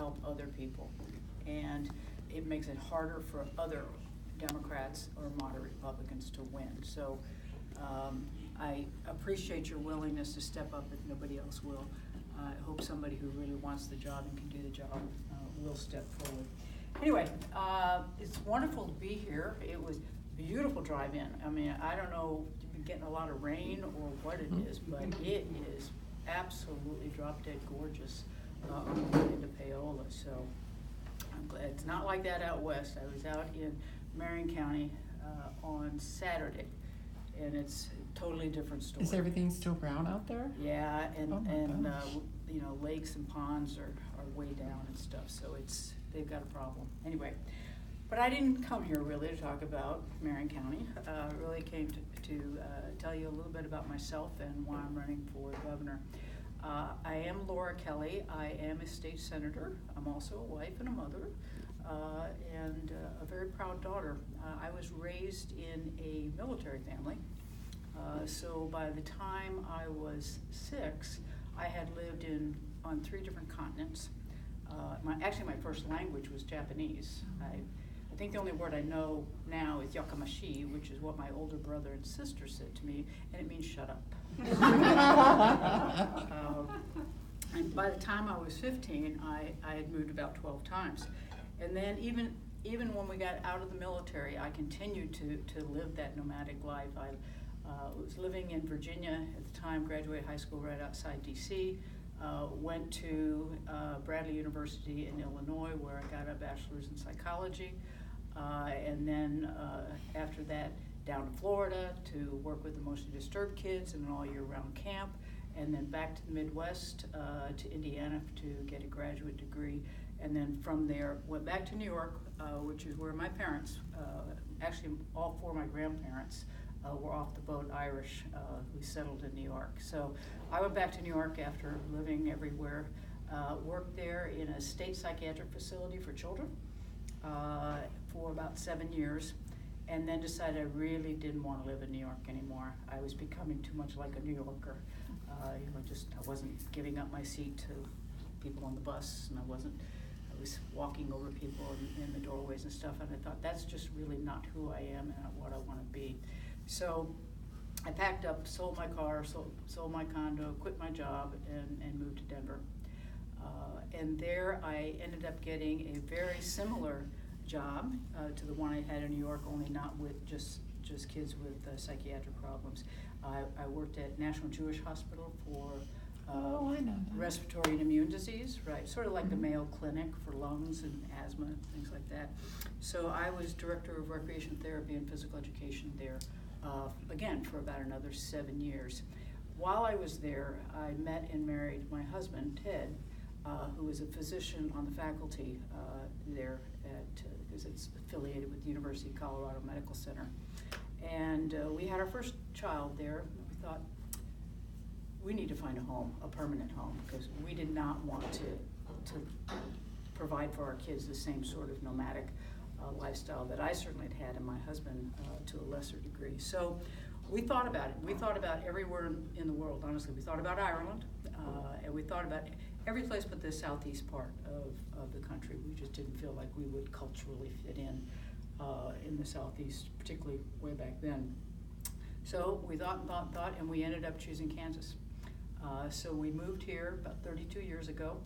help other people. And it makes it harder for other Democrats or moderate Republicans to win. So I appreciate your willingness to step up if nobody else will. I hope somebody who really wants the job and can do the job will step forward. Anyway, it's wonderful to be here. It was a beautiful drive-in. I mean, I don't know if you've been getting a lot of rain or what it is, but it is absolutely drop-dead gorgeous on the way into Paola. So I'm glad. It's not like that out west. I was out in Marion County on Saturday, and it's a totally different story. Is everything still brown out there? Yeah, and gosh. you know, lakes and ponds are way down and stuff, so they've got a problem. Anyway, but I didn't come here really to talk about Marion County. I really came to tell you a little bit about myself and why I'm running for governor. I am Laura Kelly. I am a state senator. I'm also a wife and a mother, and a very proud daughter. I was raised in a military family. So by the time I was 6, I had lived on 3 different continents. Actually, my first language was Japanese. I think the only word I know now is yakamashi, which is what my older brother and sister said to me, and it means shut up. And by the time I was 15, I had moved about 12 times. And then even when we got out of the military, I continued to live that nomadic life. I was living in Virginia at the time, graduated high school right outside DC, went to Bradley University in Illinois where I got a bachelor's in psychology, and then after that down to Florida to work with the mostly disturbed kids in an all-year-round camp, and then back to the Midwest to Indiana to get a graduate degree, and then from there went back to New York, which is where my parents, actually all 4 of my grandparents, were off the boat Irish who settled in New York. So I went back to New York after living everywhere, worked there in a state psychiatric facility for children for about 7 years, and then decided I really didn't want to live in New York anymore. I was becoming too much like a New Yorker. I wasn't giving up my seat to people on the bus, and I was walking over people in the doorways and stuff, and I thought that's just really not who I am and what I want to be. So I packed up, sold my car, sold my condo, quit my job, and moved to Denver. And there I ended up getting a very similar job to the one I had in New York, only not with just kids with psychiatric problems. I worked at National Jewish Hospital for respiratory and immune disease, right? Sort of like the Mayo Clinic for lungs and asthma, things like that. So I was director of recreation therapy and physical education there, again, for about another 7 years. While I was there, I met and married my husband, Ted, who was a physician on the faculty there because it's affiliated with the University of Colorado Medical Center. And we had our first child there. We thought, we need to find a home, a permanent home, because we did not want to provide for our kids the same sort of nomadic lifestyle that I certainly had had, and my husband to a lesser degree. So we thought about it. We thought about everywhere in the world, honestly. We thought about Ireland, and we thought about every place but the southeast part of the country. We just didn't feel like we would culturally fit in the southeast, particularly way back then. So we thought, and we ended up choosing Kansas. So we moved here about 32 years ago.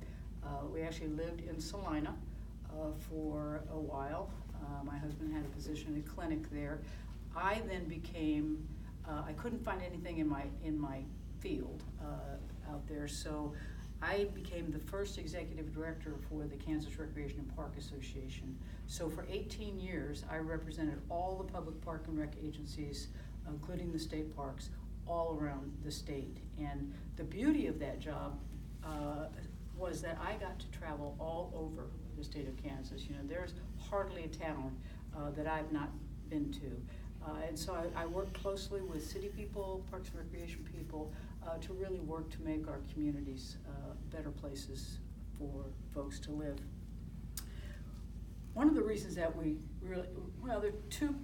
We actually lived in Salina for a while. My husband had a position in a clinic there. I then became, I couldn't find anything in my field out there, so I became the first executive director for the Kansas Recreation and Park Association. So for 18 years, I represented all the public park and rec agencies, including the state parks, all around the state. And the beauty of that job was that I got to travel all over the state of Kansas. You know, there's hardly a town that I've not been to. And so I worked closely with city people, parks and recreation people, to really work to make our communities better places for folks to live. One of the reasons that we really, well, there are 2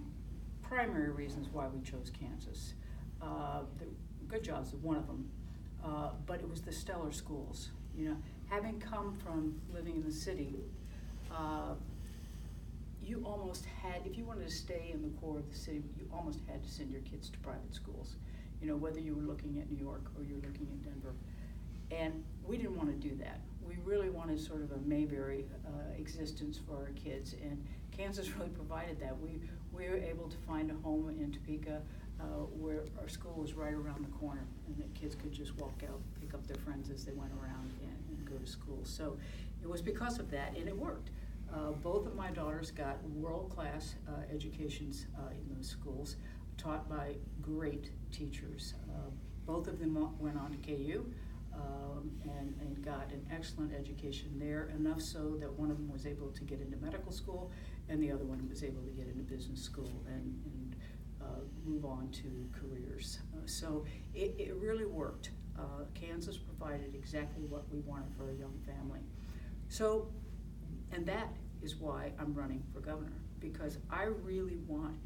primary reasons why we chose Kansas. The good jobs is one of them, but it was the stellar schools. You know, having come from living in the city, you almost had, if you wanted to stay in the core of the city, you almost had to send your kids to private schools. You know, whether you were looking at New York or you were looking at Denver. And we didn't want to do that. We really wanted sort of a Mayberry existence for our kids, and Kansas really provided that. We were able to find a home in Topeka where our school was right around the corner, and the kids could just walk out, pick up their friends as they went around and go to school. So it was because of that, and it worked. Both of my daughters got world-class educations in those schools, taught by great teachers. Both of them went on to KU and got an excellent education there, enough so that one of them was able to get into medical school and the other one was able to get into business school and move on to careers. So it really worked. Kansas provided exactly what we wanted for a young family. So, and that is why I'm running for governor, because I really want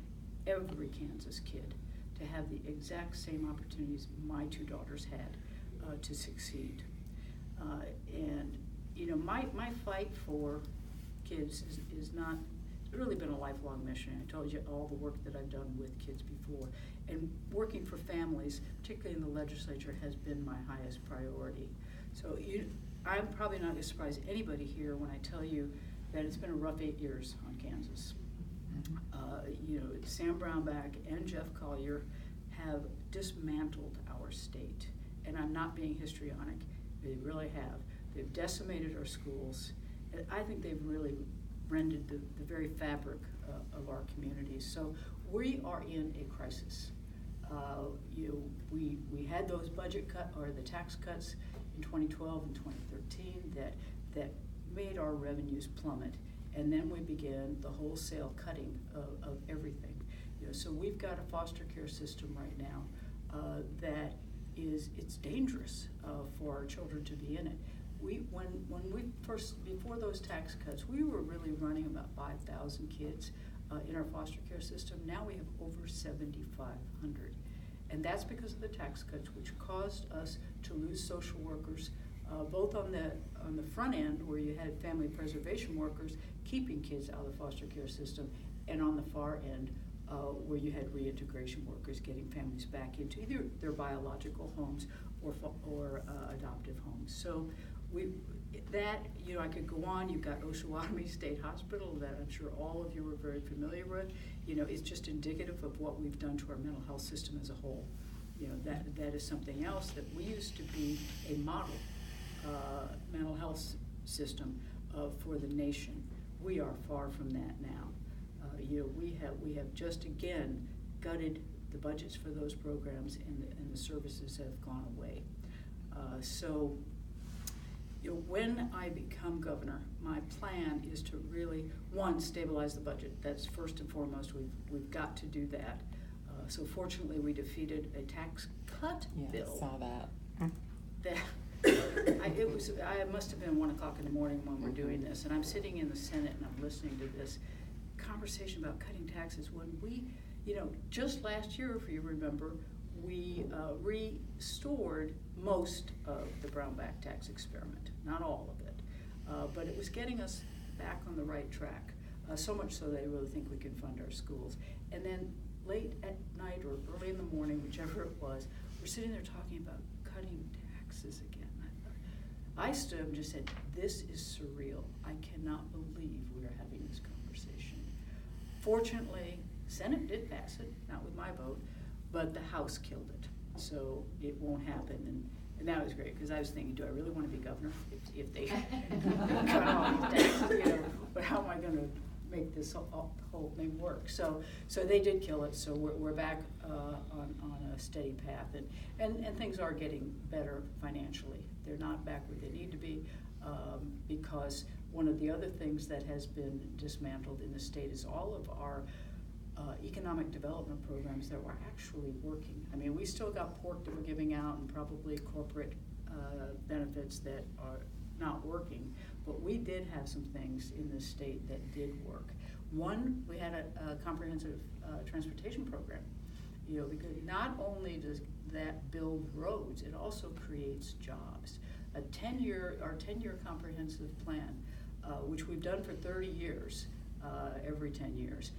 every Kansas kid to have the exact same opportunities my two daughters had to succeed. And you know, my fight for kids is not, it's really been a lifelong mission. I told you all the work that I've done with kids before. And working for families, particularly in the legislature, has been my highest priority. So I'm probably not going to surprise anybody here when I tell you that it's been a rough 8 years on Kansas. You know, Sam Brownback and Jeff Collier have dismantled our state. And I'm not being histrionic. They really have. They've decimated our schools. And I think they've really rendered the very fabric of our communities. So we are in a crisis. We had those budget cut or the tax cuts in 2012 and 2013 that made our revenues plummet, and then we began the wholesale cutting of everything. You know, so we've got a foster care system right now that it's dangerous for our children to be in it. When we first, before those tax cuts, we were really running about 5,000 kids in our foster care system. Now we have over 7,500. And that's because of the tax cuts, which caused us to lose social workers, both on the front end, where you had family preservation workers keeping kids out of the foster care system, and on the far end, where you had reintegration workers getting families back into either their biological homes or adoptive homes. So I could go on. You've got Osawatomie State Hospital that I'm sure all of you are very familiar with. You know, it's just indicative of what we've done to our mental health system as a whole. You know, that is something else that we used to be a model mental health system for the nation. We are far from that now. You know, we have just again gutted the budgets for those programs, and the services have gone away. So, you know, when I become governor, my plan is to really, one, stabilize the budget. That's first and foremost. We've got to do that. So fortunately, we defeated a tax cut bill. I saw that. I must have been 1 o'clock in the morning when we're doing this, and I'm sitting in the Senate and I'm listening to this conversation about cutting taxes when we, you know, just last year, if you remember, we restored most of the Brownback tax experiment, not all of it, but it was getting us back on the right track, so much so that I really think we can fund our schools. And then late at night or early in the morning, whichever it was, we're sitting there talking about cutting taxes again. I stood up and just said, this is surreal. I cannot believe we are having this conversation. Fortunately, Senate did pass it, not with my vote, but the House killed it. So it won't happen. And that was great, because I was thinking, do I really want to be governor if they cut all these taxes, you know, but how am I going to make this whole thing work? So they did kill it, so we're back on a steady path, and things are getting better financially. They're not back where they need to be, because one of the other things that has been dismantled in the state is all of our economic development programs that were actually working. I mean, we still got pork that we're giving out and probably corporate benefits that are not working, but we did have some things in the state that did work. One, we had a comprehensive transportation program, you know, because not only does that build roads, it also creates jobs. our 10-year comprehensive plan, which we've done for 30 years, every 10 years,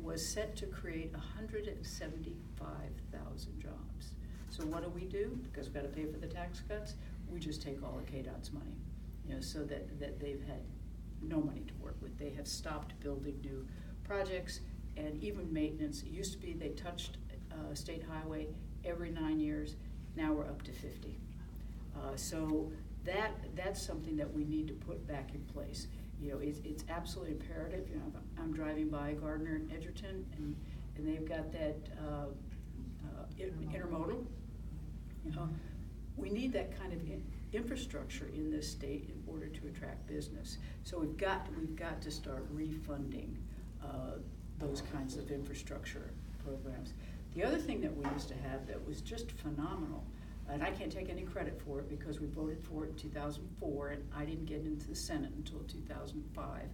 was set to create 175,000 jobs. So what do? Because we've got to pay for the tax cuts, we just take all of KDOT's money, so that they've had no money to work with. They have stopped building new projects, and even maintenance. It used to be they touched state highway every 9 years. Now we're up to 50. So that's something that we need to put back in place. It's absolutely imperative. I'm driving by Gardner and Edgerton, and they've got that intermodal. We need that kind of infrastructure in this state in order to attract business. So we've got to start refunding those kinds of infrastructure programs. The other thing that we used to have that was just phenomenal, and I can't take any credit for it because we voted for it in 2004, and I didn't get into the Senate until 2005,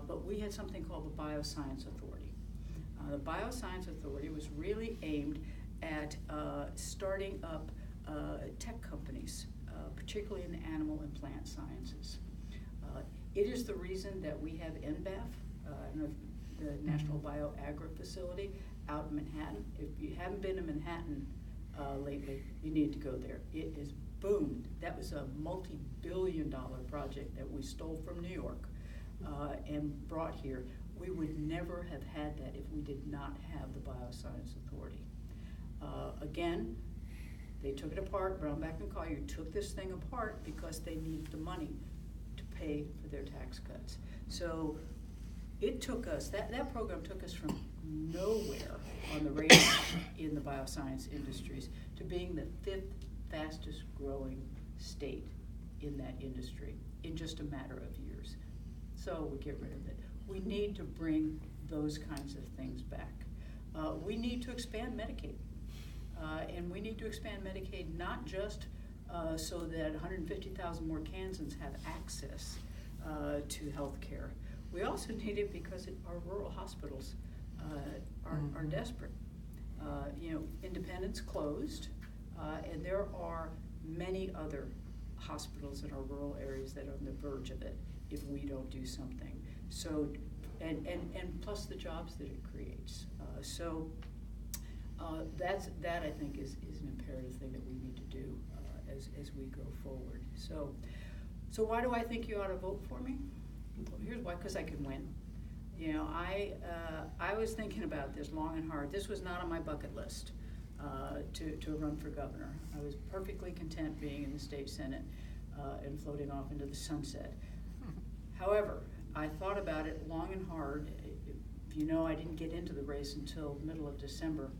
but we had something called the Bioscience Authority. The Bioscience Authority was really aimed at starting up tech companies, particularly in the animal and plant sciences. It is the reason that we have NBAF, the National Bioagri Facility, out in Manhattan. If you haven't been to Manhattan lately, you need to go there. It is boomed. That was a multi-billion-dollar project that we stole from New York and brought here. We would never have had that if we did not have the Bioscience Authority. Again, they took it apart. Brown, Back, and Collier took this thing apart because they needed the money to pay for their tax cuts. So it took us, that program took us from nowhere on the radar in the bioscience industries to being the 5th fastest growing state in that industry in just a matter of years. So we get rid of it. We need to bring those kinds of things back. We need to expand Medicaid. And we need to expand Medicaid not just so that 150,000 more Kansans have access to health care. We also need it because our rural hospitals are desperate. Independence closed, and there are many other hospitals in our rural areas that are on the verge of it if we don't do something. So, and plus the jobs that it creates. That I think is an imperative thing that we need to do as we go forward. So why do I think you ought to vote for me? Well, here's why: because I can win. I was thinking about this long and hard. This was not on my bucket list to run for governor. I was perfectly content being in the state senate and floating off into the sunset. However, I thought about it long and hard. I didn't get into the race until middle of December.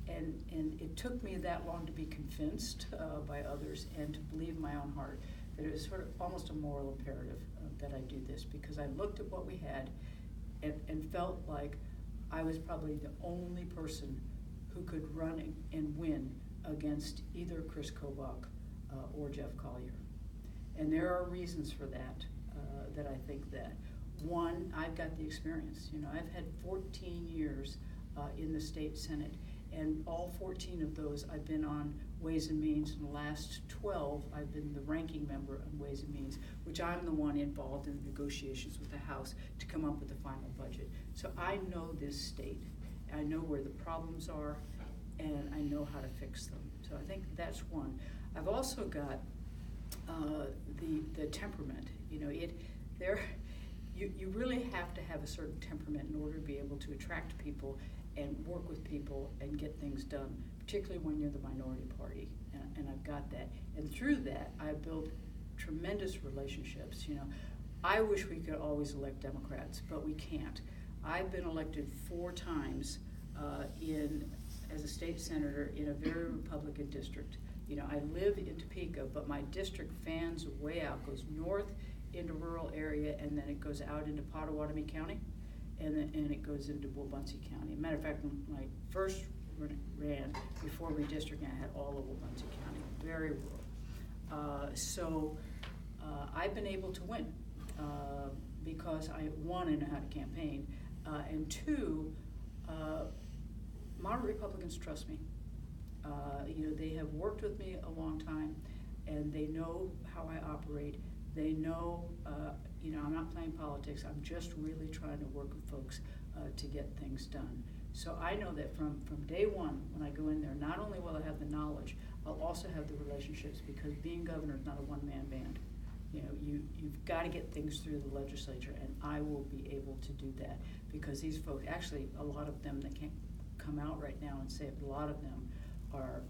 And it took me that long to be convinced by others and to believe in my own heart that it was sort of almost a moral imperative that I do this, because I looked at what we had and felt like I was probably the only person who could run and win against either Chris Kobach or Jeff Collier. And there are reasons for that, that I think that. One, I've got the experience. I've had 14 years in the state senate, and all 14 of those I've been on Ways and Means. In the last 12, I've been the ranking member on Ways and Means, which I'm the one involved in the negotiations with the House to come up with the final budget. So I know this state. I know where the problems are, and I know how to fix them. So I think that's one. I've also got the temperament. You really have to have a certain temperament in order to be able to attract people and work with people and get things done, particularly when you're the minority party, and I've got that. And through that, I've built tremendous relationships. I wish we could always elect Democrats, but we can't. I've been elected 4 times as a state senator in a very Republican district. I live in Topeka, but my district fans way out, goes north into rural area, and then it goes out into Pottawatomie County, and it goes into Wabunsee County. Matter of fact, when I first ran before redistricting, I had all of Wabunsee County, very rural. So I've been able to win because I know how to campaign, and 2, moderate Republicans trust me. They have worked with me a long time. and they know how I operate. They know, I'm not playing politics. I'm just really trying to work with folks to get things done. So I know that from day one, when I go in there, not only will I have the knowledge, I'll also have the relationships, because being governor is not a one-man band. You've got to get things through the legislature, and I will be able to do that, because these folks, actually a lot of them that can't come out right now and say it, but a lot of them are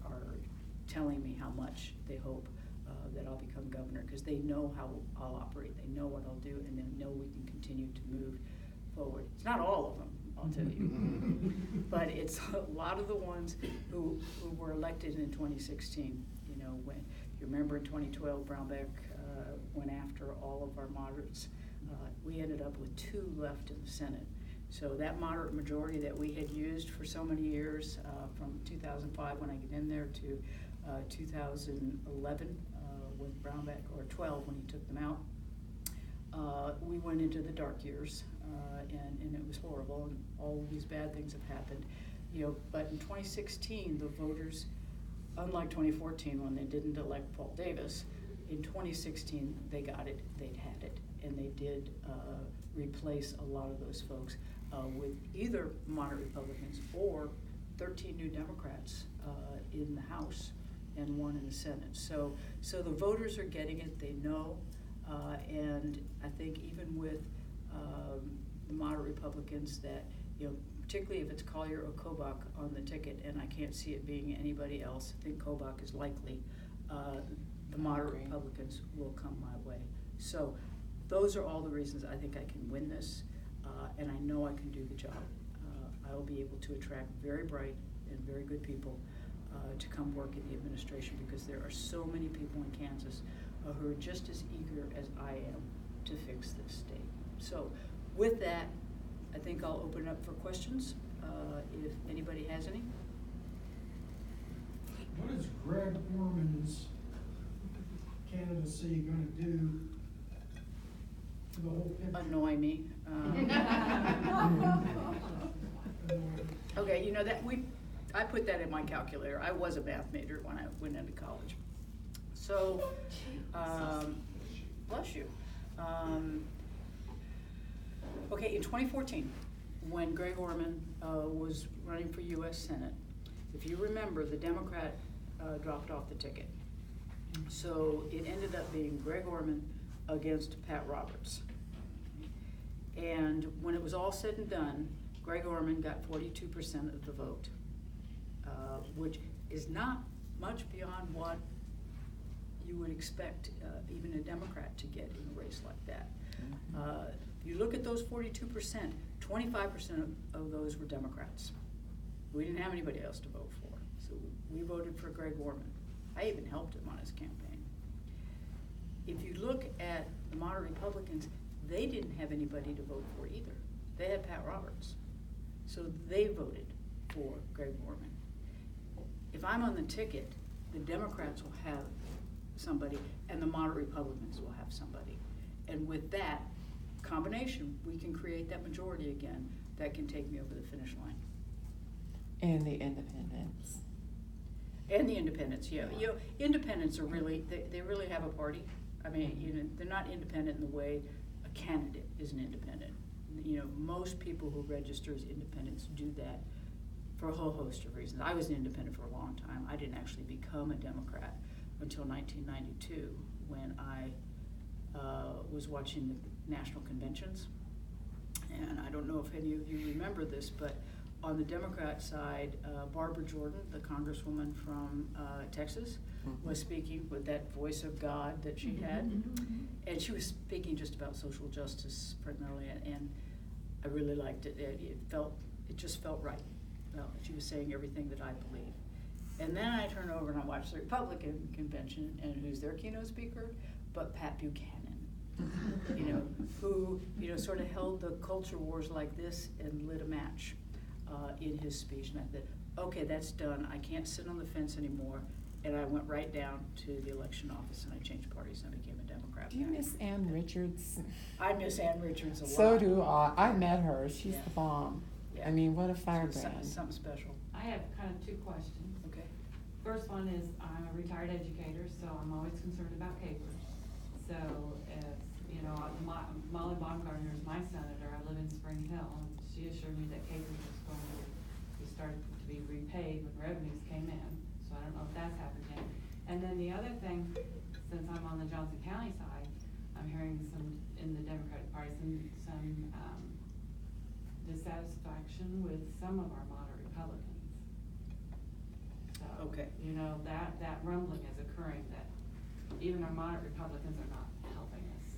telling me how much they hope that I'll become governor, because they know how I'll operate, they know what I'll do, and they know we can continue to move forward. It's not all of them, I'll tell you, but it's a lot of the ones who were elected in 2016. When you remember in 2012, Brownback went after all of our moderates. We ended up with 2 left in the Senate. So that moderate majority that we had used for so many years, from 2005 when I get in there to 2011 when Brownback, or 12 when he took them out, we went into the dark years, and it was horrible, and all these bad things have happened. But in 2016, the voters, unlike 2014 when they didn't elect Paul Davis, in 2016 they got it, they'd had it, and they did replace a lot of those folks with either moderate Republicans or 13 new Democrats in the House and 1 in the Senate. So the voters are getting it, they know, and I think even with the moderate Republicans that, particularly if it's Collier or Kobach on the ticket, and I can't see it being anybody else, I think Kobach is likely, the moderate Republicans will come my way. So those are all the reasons I think I can win this, and I know I can do the job. I will be able to attract very bright and very good people to come work in the administration, because there are so many people in Kansas who are just as eager as I am to fix this state. So with that, I think I'll open it up for questions, if anybody has any. What is Greg Orman's candidacy going to do to the whole picture? Annoy me. Okay, I put that in my calculator. I was a math major when I went into college. So, bless you. Okay, in 2014, when Greg Orman was running for U.S. Senate, if you remember, the Democrat dropped off the ticket. So it ended up being Greg Orman against Pat Roberts. And when it was all said and done, Greg Orman got 42% of the vote, which is not much beyond what you would expect even a Democrat to get in a race like that. You look at those 42%, 25% of those were Democrats. We didn't have anybody else to vote for, so we voted for Greg Orman. I even helped him on his campaign. If you look at the moderate Republicans, they didn't have anybody to vote for either. They had Pat Roberts. So they voted for Greg Orman. If I'm on the ticket, the Democrats will have somebody and the moderate Republicans will have somebody. And with that combination, we can create that majority again that can take me over the finish line. And the independents. And the independents, yeah. Independents are really, they really have a party. I mean, they're not independent in the way a candidate is an independent. Most people who register as independents do that for a whole host of reasons. I was an independent for a long time. I didn't actually become a Democrat until 1992 when I was watching the national conventions. And I don't know if any of you remember this, but on the Democrat side, Barbara Jordan, the congresswoman from Texas, was speaking with that voice of God that she had. And she was speaking just about social justice primarily, and I really liked it. It just felt right. She was saying everything that I believe. And then I turn over and I watch the Republican convention, and who's their keynote speaker? But Pat Buchanan, who sort of held the culture wars like this and lit a match in his speech. And I said, okay, that's done. I can't sit on the fence anymore. And I went right down to the election office and I changed parties and I became a Democrat. Do you miss Ann Richards? I miss Ann Richards a lot. So do I. I met her. She's the bomb. Yeah. I mean, what a firebrand. Something special. I have kind of two questions. Okay. First one is, I'm a retired educator, so I'm always concerned about capers. So if, you know, Molly Baumgartner is my senator, I live in Spring Hill, and she assured me that capers was going to be started to be repaid when revenues came in, so I don't know if that's happened yet. And then the other thing, since I'm on the Johnson County side, I'm hearing some, in the Democratic Party, some dissatisfaction with some of our moderate Republicans. So, Okay. you know, that rumbling is occurring, that even our moderate Republicans are not helping us.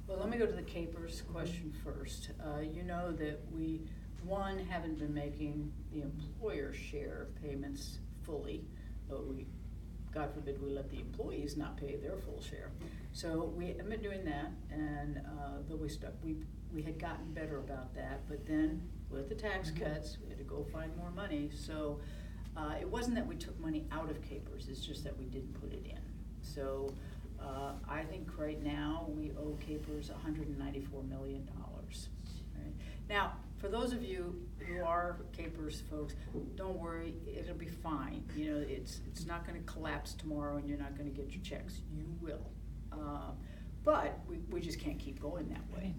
Well, let me go to the capers question first. You know that we, one, haven't been making the employer share payments fully, but we, God forbid, we let the employees not pay their full share. So we have been doing that, and though we had gotten better about that, but then with the tax cuts, we had to go find more money. So it wasn't that we took money out of capers, it's just that we didn't put it in. So I think right now we owe capers $194 million. Right? Now, for those of you who are capers folks, don't worry, it'll be fine. You know, it's not going to collapse tomorrow, and you're not going to get your checks. You will, but we just can't keep going that way.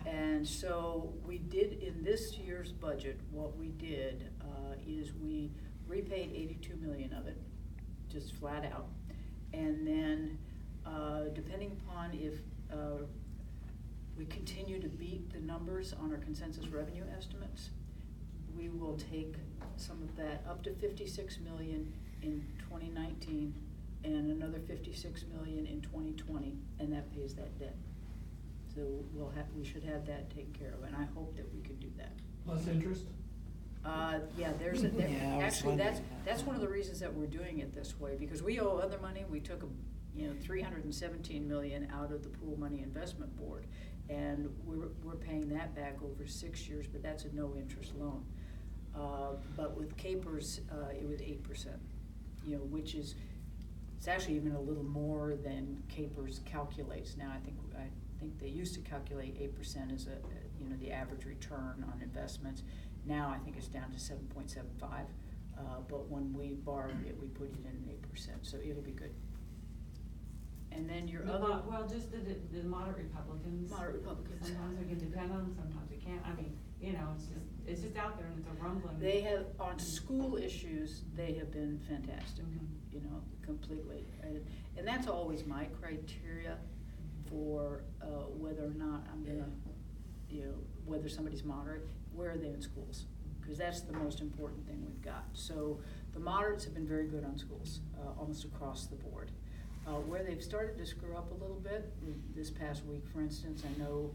And so we did in this year's budget. What we did is we repaid $82 million of it, just flat out, and then depending upon if we continue to beat the numbers on our consensus revenue estimates, we will take some of that up to $56 million in 2019 and another $56 million in 2020, and that pays that debt. So we should have that taken care of, and I hope that we can do that. Plus interest? Yeah, Yeah, I was actually, wondering about that's that. one of the reasons that we're doing it this way, because we owe other money. We took $317 million out of the Pool Money Investment Board, and we're paying that back over 6 years, but that's a no interest loan. But with capers, it was 8%, you know, which is, it's actually even a little more than capers calculates now. I think they used to calculate 8% as the average return on investments. Now I think it's down to 7.75. But when we borrowed it, we put it in 8%, so it'll be good. And then your other. Well, just the moderate Republicans. Moderate Republicans. Sometimes we can depend on them, sometimes we can't. I mean, you know, it's just out there and it's a rumbling. They have, on school issues, they have been fantastic, you know, completely. And that's always my criteria for whether or not I'm gonna, you know, whether somebody's moderate, where are they in schools? Because that's the most important thing we've got. So the moderates have been very good on schools, almost across the board. Where they've started to screw up a little bit, this past week, for instance, I know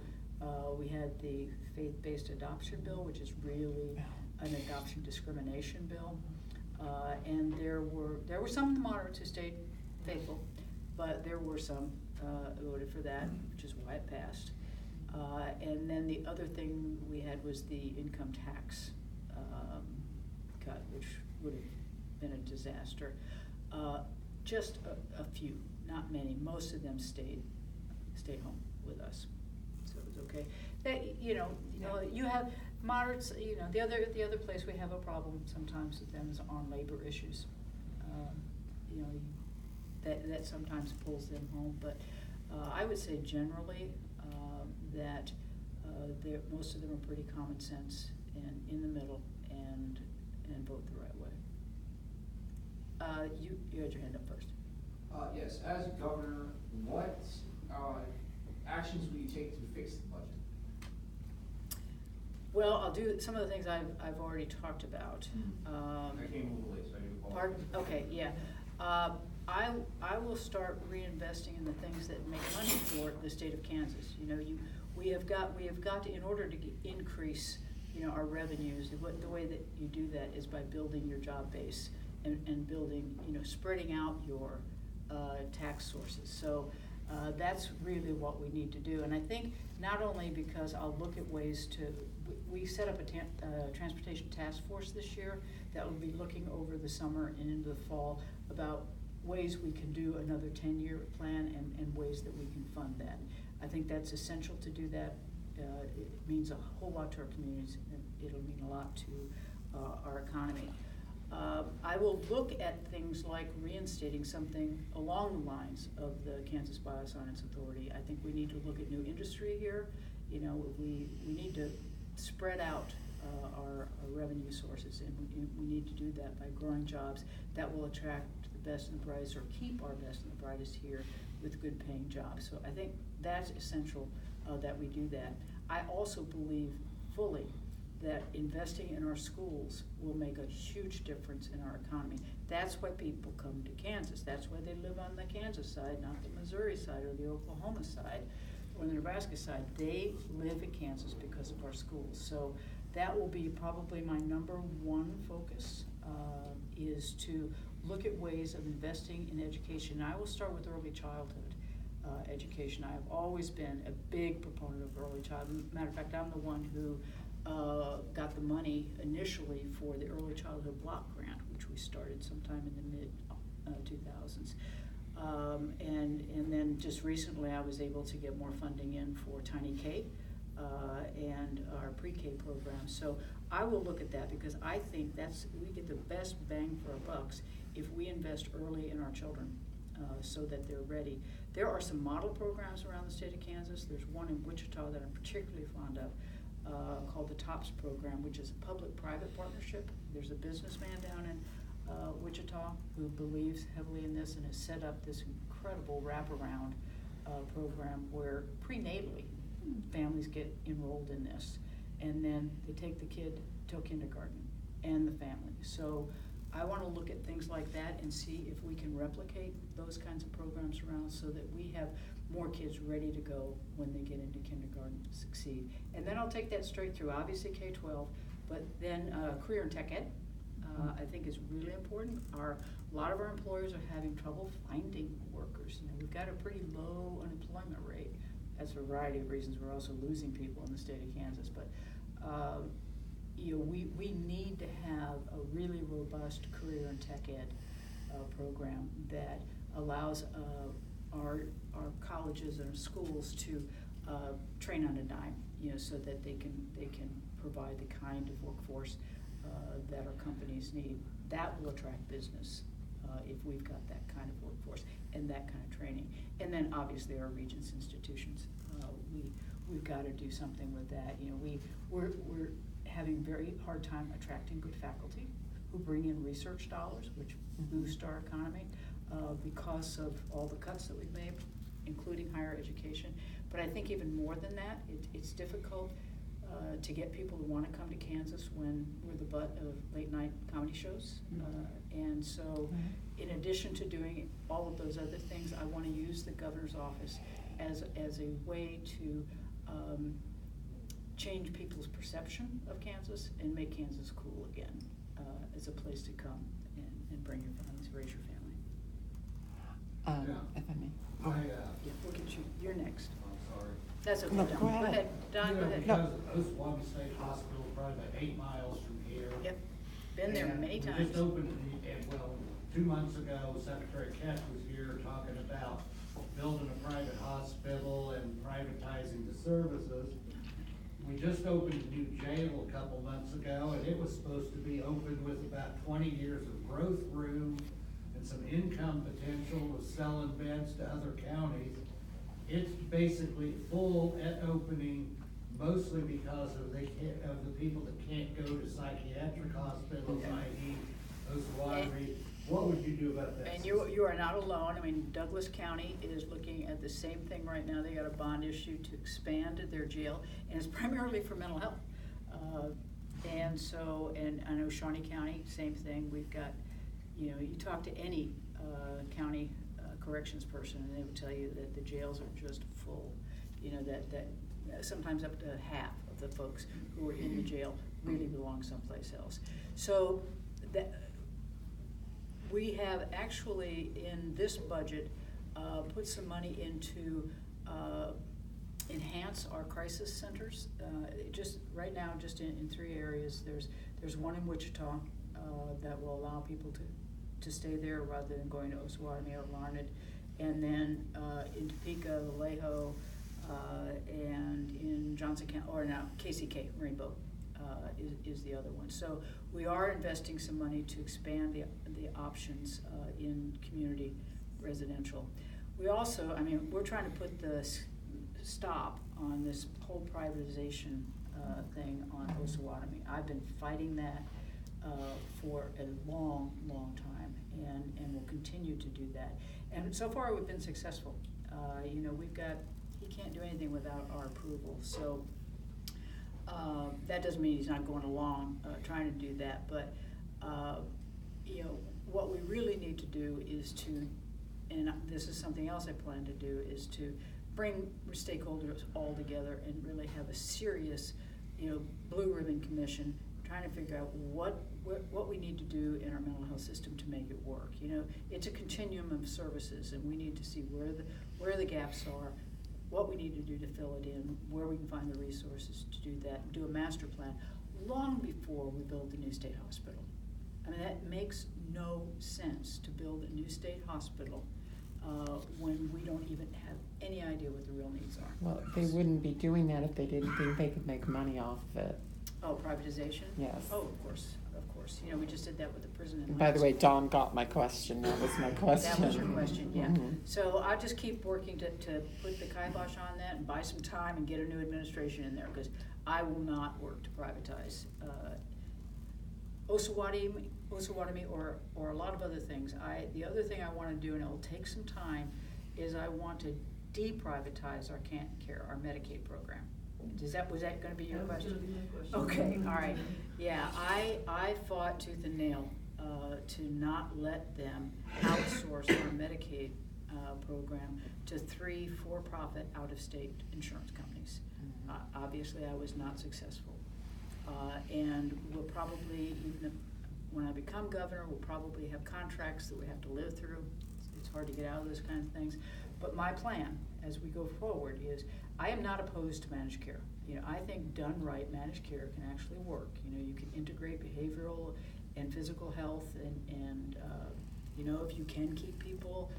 we had the faith-based adoption bill, which is really an adoption discrimination bill. And there were some of the moderates who stayed faithful, but there were some who voted for that, which is why it passed. And then the other thing we had was the income tax cut, which would have been a disaster. Just a few, not many. Most of them stayed home with us, so it was okay. You have moderates. You know, the other place we have a problem sometimes with them is on labor issues. You know, that sometimes pulls them home, but I would say generally that most of them are pretty common sense and in the middle and vote the right way. You had your hand up first. Yes, as governor, what actions will you take to fix the budget? Well, I'll do some of the things I've already talked about. I came a little late, so I do apologize. Pardon? Okay, yeah. I will start reinvesting in the things that make money for the state of Kansas. You know, we have got to, in order to increase, you know, our revenues. The way that you do that is by building your job base and building, you know, spreading out your tax sources. So that's really what we need to do. And I think not only because I'll look at ways to, we set up a transportation task force this year that will be looking over the summer and into the fall about ways we can do another 10-year plan and ways that we can fund that. I think that's essential to do that. It means a whole lot to our communities, and it'll mean a lot to our economy. I will look at things like reinstating something along the lines of the Kansas Bioscience Authority. I think we need to look at new industry here. You know, we need to spread out our revenue sources, and we need to do that by growing jobs that will attract the best and the brightest, or keep our best and the brightest here with good paying jobs. So I think that's essential that we do that. I also believe fully that investing in our schools will make a huge difference in our economy. That's why people come to Kansas. That's why they live on the Kansas side, not the Missouri side or the Oklahoma side or the Nebraska side. They live in Kansas because of our schools. So that will be probably my number one focus, is to look at ways of investing in education. And I will start with early childhood education. I have always been a big proponent of early childhood. Matter of fact, I'm the one who got the money initially for the early childhood block grant, which we started sometime in the mid 2000s. And then just recently I was able to get more funding in for Tiny K and our pre-K program. So I will look at that, because I think we get the best bang for our bucks if we invest early in our children so that they're ready. There are some model programs around the state of Kansas. There's one in Wichita that I'm particularly fond of, called the TOPS program, which is a public-private partnership. There's a businessman down in Wichita who believes heavily in this and has set up this incredible wraparound program where prenatally families get enrolled in this, and then they take the kid till kindergarten and the family. So I want to look at things like that and see if we can replicate those kinds of programs around so that we have more kids ready to go when they get into kindergarten to succeed. And then I'll take that straight through, obviously K-12, but then career and tech ed, I think is really important. A lot of our employers are having trouble finding workers. You know, we've got a pretty low unemployment rate. That's for a variety of reasons. We're also losing people in the state of Kansas, but you know, we need to have a really robust career and tech ed program that allows our colleges and schools to train on a dime, you know, so that they can provide the kind of workforce that our companies need. That will attract business if we've got that kind of workforce and that kind of training. And then obviously our Regents institutions, we've got to do something with that. You know, we're having very hard time attracting good faculty who bring in research dollars, which boost our economy because of all the cuts that we've made, including higher education. But I think even more than that, it's difficult to get people to want to come to Kansas when we're the butt of late night comedy shows. And so in addition to doing all of those other things, I want to use the governor's office as a way to change people's perception of Kansas and make Kansas cool again as a place to come and bring your families, raise your family. If I may. Yeah, we'll get you. You're next. I'm sorry. That's okay, No, Don. go ahead. Don, go ahead. Because Osawatomie State Hospital, probably about 8 miles from here. Yep, been there And many we times. just opened, well, 2 months ago, Secretary Kent was here talking about building a private hospital and privatizing the services. We just opened a new jail a couple months ago, and it was supposed to be open with about 20 years of growth room and some income potential of selling beds to other counties. It's basically full at opening, mostly because of the people that can't go to psychiatric hospitals, i.e. Osawatomie. What would you do about that? And you are not alone. I mean, Douglas County is looking at the same thing right now. They got a bond issue to expand their jail, and it's primarily for mental health. And so, and I know Shawnee County, same thing. We've got, you know, you talk to any county corrections person, and they would tell you that the jails are just full. You know, that sometimes up to half of the folks who are in the jail really belong someplace else. So that. We have actually, in this budget, put some money into enhance our crisis centers. Just right now, just in 3 areas. There's one in Wichita that will allow people to stay there rather than going to Osawatomie or Larned. And then in Topeka, Vallejo, and in Johnson County, or now KCK, Rainbow. is the other one. So we are investing some money to expand the options in community residential. We also, I mean, we're trying to put the stop on this whole privatization thing on Osawatomie. I've been fighting that for a long, long time, and will continue to do that. And so far, we've been successful. You know, he can't do anything without our approval. So that doesn't mean he's not going along trying to do that. But you know, what we really need to do is to, and this is something else I plan to do, is to bring stakeholders all together and really have a serious, you know, blue ribbon commission trying to figure out what we need to do in our mental health system to make it work. You know, it's a continuum of services, and we need to see where the gaps are, what we need to do to fill it in, where we can find the resources to do that, and do a master plan long before we build the new state hospital. I mean, that makes no sense to build a new state hospital when we don't even have any idea what the real needs are. Well, they wouldn't be doing that if they didn't think they could make money off of it. Oh, privatization? Yes. Oh, of course. You know, we just did that with the prison. And By the way, Dawn got my question. That was my question. That was your question, yeah. Mhm. So I just keep working to put the kibosh on that and buy some time and get a new administration in there, because I will not work to privatize Osawatomie or a lot of other things. The other thing I want to do, and it will take some time, is I want to deprivatize our care, our Medicaid program. Was that going to be your question? Okay, all right. Yeah, I fought tooth and nail to not let them outsource our Medicaid program to 3 for-profit out-of-state insurance companies. Obviously, I was not successful. And we'll probably, even if, when I become governor, we'll probably have contracts that we have to live through. It's hard to get out of those kind of things. But my plan, as we go forward, is I am not opposed to managed care. You know, I think done right, managed care can actually work. You know, you can integrate behavioral and physical health, and you know, if you can keep people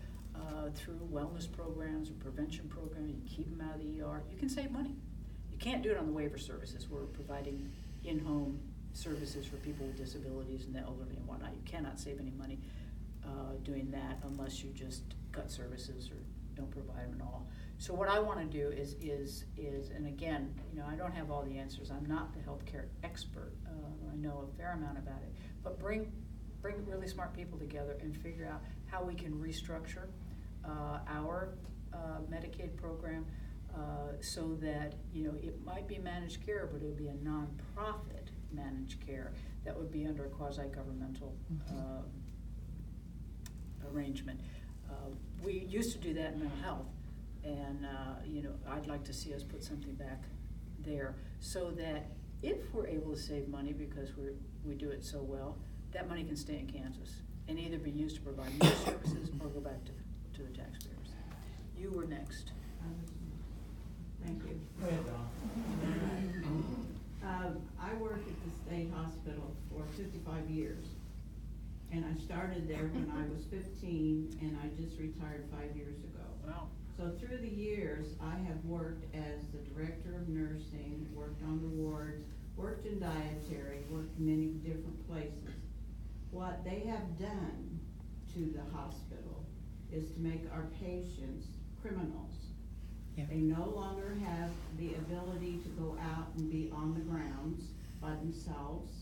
through wellness programs or prevention programs, you keep them out of the ER, you can save money. You can't do it on the waiver services. We're providing in-home services for people with disabilities and the elderly and whatnot. You cannot save any money doing that unless you just cut services or don't provide them at all. So what I want to do is, and again, you know, I don't have all the answers. I'm not the healthcare expert. I know a fair amount about it, but bring really smart people together and figure out how we can restructure our Medicaid program so that, you know, it might be managed care, but it would be a nonprofit managed care that would be under a quasi-governmental arrangement. We used to do that in mental health, and you know, I'd like to see us put something back there so that if we're able to save money because we do it so well, that money can stay in Kansas and either be used to provide new services or go back to the taxpayers. You were next. Thank you. Go ahead, Dawn. I worked at the state hospital for 55 years. And I started there when I was 15, and I just retired 5 years ago. Wow. So through the years, I have worked as the director of nursing, worked on the wards, worked in dietary, worked many different places. What they have done to the hospital is to make our patients criminals. Yeah. They no longer have the ability to go out and be on the grounds by themselves.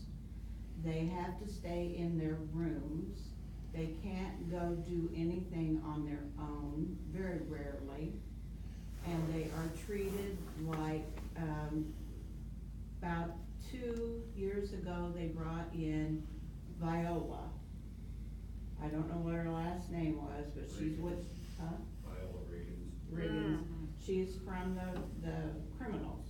They have to stay in their rooms. They can't go do anything on their own, very rarely. And they are treated like, about 2 years ago, they brought in Viola. I don't know what her last name was, but she's with, Paola Riggins. She's from the criminals.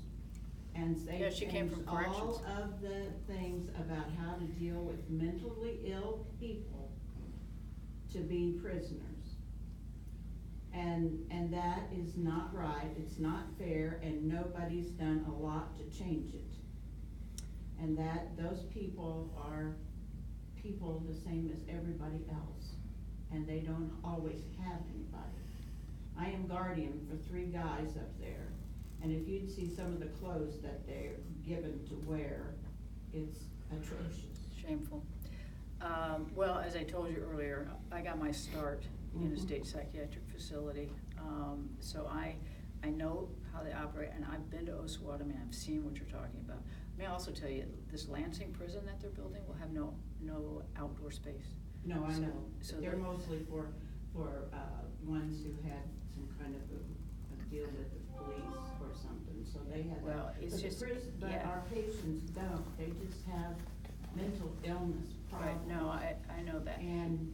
And they Yeah, she came changed from all corrections. of the things about how to deal with mentally ill people to be prisoners. And that is not right, it's not fair, and nobody's done a lot to change it. And those people are people the same as everybody else, and they don't always have anybody. I am guardian for 3 guys up there, and if you'd see some of the clothes that they're given to wear, it's atrocious. Shameful. Well, as I told you earlier, I got my start in a Mhm. state psychiatric facility. So I know how they operate, and I've been to Osawatomie, I've seen what you're talking about. May I also tell you, this Lansing prison that they're building will have no outdoor space. No, I So- know, so they're the- mostly for, ones who had some kind of a deal with the police or something, so they have that. Well, it's But the just- but yeah. our patients don't, they just have mental illness problems. Right, no, I know that. And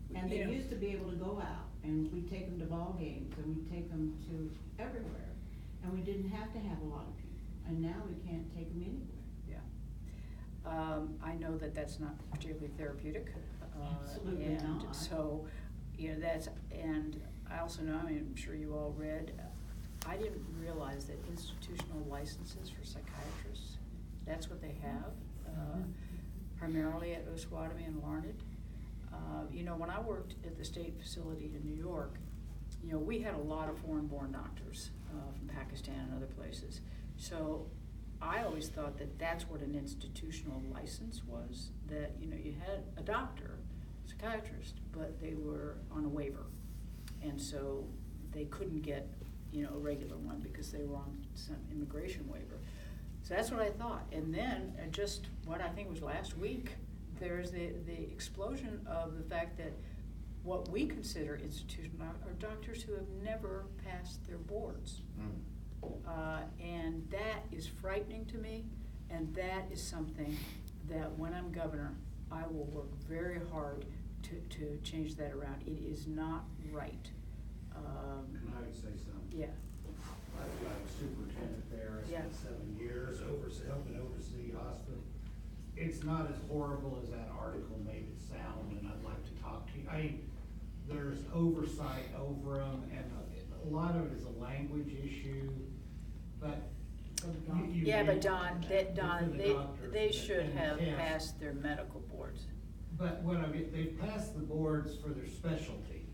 they You know- used to be able to go out, and we'd take them to ball games, and we'd take them to everywhere, and we didn't have to have a lot of people, and now we can't take them anywhere. Yeah. I know that that's not particularly therapeutic. Absolutely and not. so, you know, and I also know, I mean, I'm sure you all read, I didn't realize that institutional licenses for psychiatrists, that's what they have, primarily at Osawatomie and Larned. You know, when I worked at the state facility in New York, you know, we had a lot of foreign-born doctors from Pakistan and other places. So I always thought that that's what an institutional license was, that, you know, you had a doctor, psychiatrist, but they were on a waiver. And so they couldn't get, you know, a regular one because they were on some immigration waiver. So that's what I thought. And then just what I think was last week, there's the explosion of the fact that what we consider institutional are doctors who have never passed their boards. And that is frightening to me, and that is something that when I'm governor, I will work very hard to change that around. It is not right. Can I say something? Yeah. I've got a superintendent there, I Yeah. spent 7 years helping oversee hospital. It's not as horrible as that article made it sound, and I'd like to talk to you. There's oversight over them, and a lot of it is a language issue, but you. Yeah, but need- Don, for the doctors they that- should and have yes. passed their medical boards. But what they've passed the boards for their specialty.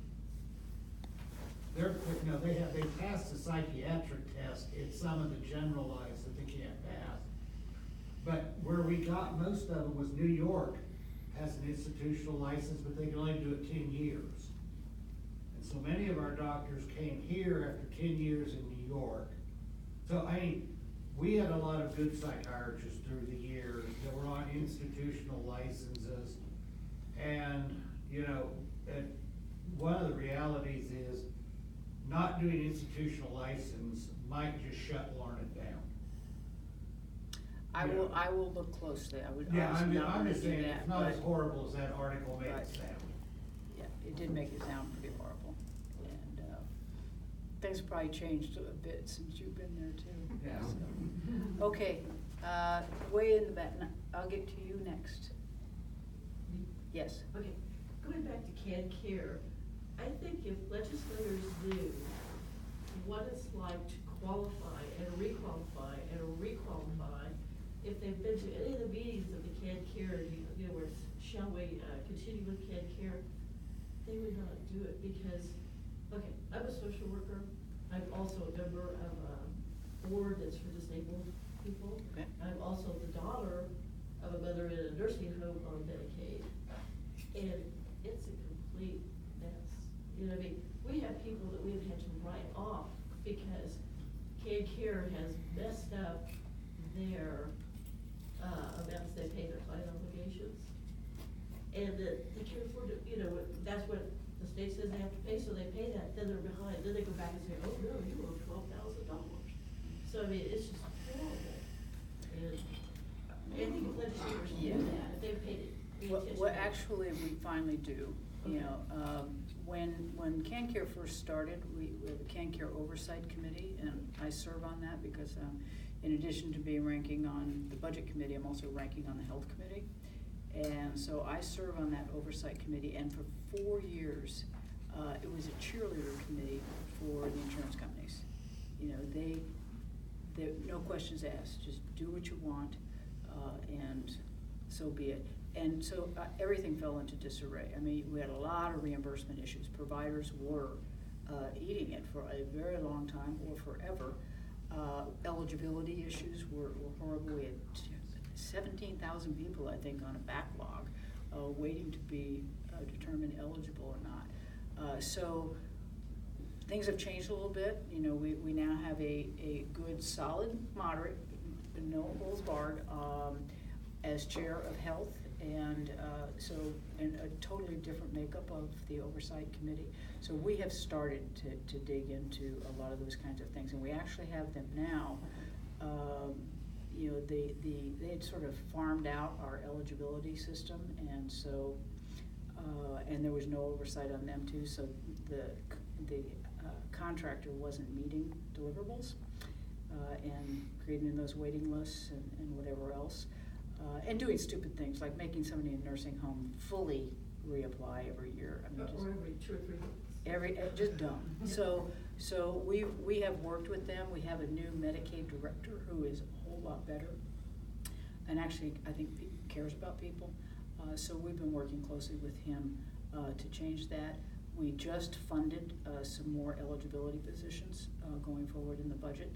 They've passed the psychiatric test, it's some of the generalized that they can't pass. But where we got most of them was New York has an institutional license, but they can only do it 10 years. And so many of our doctors came here after 10 years in New York. So we had a lot of good psychiatrists through the years that were on institutional licenses. And, you know, one of the realities is not doing institutional license might just shut Larned down. I Yeah. will look closely. I would Yeah, honestly not I'm wanna just do saying, that, it's not as but- horrible as that article made Right. it sound. Yeah, it did make it sound pretty horrible. And things have probably changed a bit since you've been there too. Yeah. So, okay, way in the back, I'll get to you next. Yes. Okay, going back to CAD care, I think if legislators knew what it's like to qualify and requalify and requalify, if they've been to any of the meetings of the CAD care, you know, where it's, shall we, continue with CAD care, they would not do it because, okay, I'm a social worker, I'm also a member of a board that's for disabled people. Okay. I'm also the daughter of a mother in a nursing home on Medicaid. And it's a complete mess. You know what I mean? We have people that we've had to write off because CAD care has messed up their, amounts they pay their client obligations. And that they can't afford to, you know, that's what the state says they have to pay, so they pay that, then they're behind, then they go back and say, oh no, you owe $12,000. So I mean, it's just horrible. And I think if legislators Yeah. knew that, if they paid it. What actually we finally do, you know, when Can Care first started, we have a Can Care Oversight Committee, and I serve on that because in addition to being ranking on the Budget Committee, I'm also ranking on the Health Committee. And so I serve on that Oversight Committee, and for 4 years, it was a cheerleader committee for the insurance companies. You know, they no questions asked, just do what you want, and so be it. And so everything fell into disarray. I mean, we had a lot of reimbursement issues. Providers were eating it for a very long time or forever. Eligibility issues were horrible. We had 17,000 people, I think, on a backlog, waiting to be determined eligible or not. So things have changed a little bit. You know, we now have a good, solid, moderate, no holds barred, as chair of health, and and a totally different makeup of the oversight committee. So we have started to dig into a lot of those kinds of things, and we actually have them now. You know, they had sort of farmed out our eligibility system, and so and there was no oversight on them too. So the contractor wasn't meeting deliverables and creating those waiting lists and whatever else, and doing stupid things like making somebody in a nursing home fully reapply every year. I mean, Or just every 2 or 3 months. just dumb. So we have worked with them. We have a new Medicaid director who is a whole lot better, and actually I think cares about people. So we've been working closely with him to change that. We just funded some more eligibility positions going forward in the budget.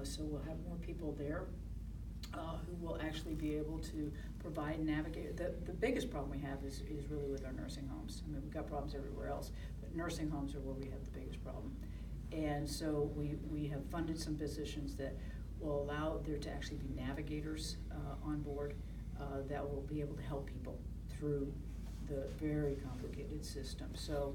So we'll have more people there who will actually be able to provide and navigate. The biggest problem we have is really with our nursing homes. I mean, we've got problems everywhere else, but nursing homes are where we have the biggest problem. And so we have funded some positions that will allow there to actually be navigators on board that will be able to help people through the very complicated system. So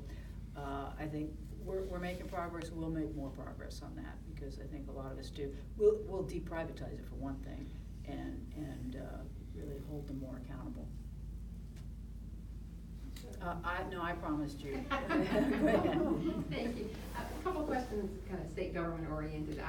I think we're making progress. We'll make more progress on that because I think a lot of us do. We'll deprivatize it for one thing, and really hold them more accountable. I promised you. Go ahead. Thank you. A couple questions, kind of state government oriented.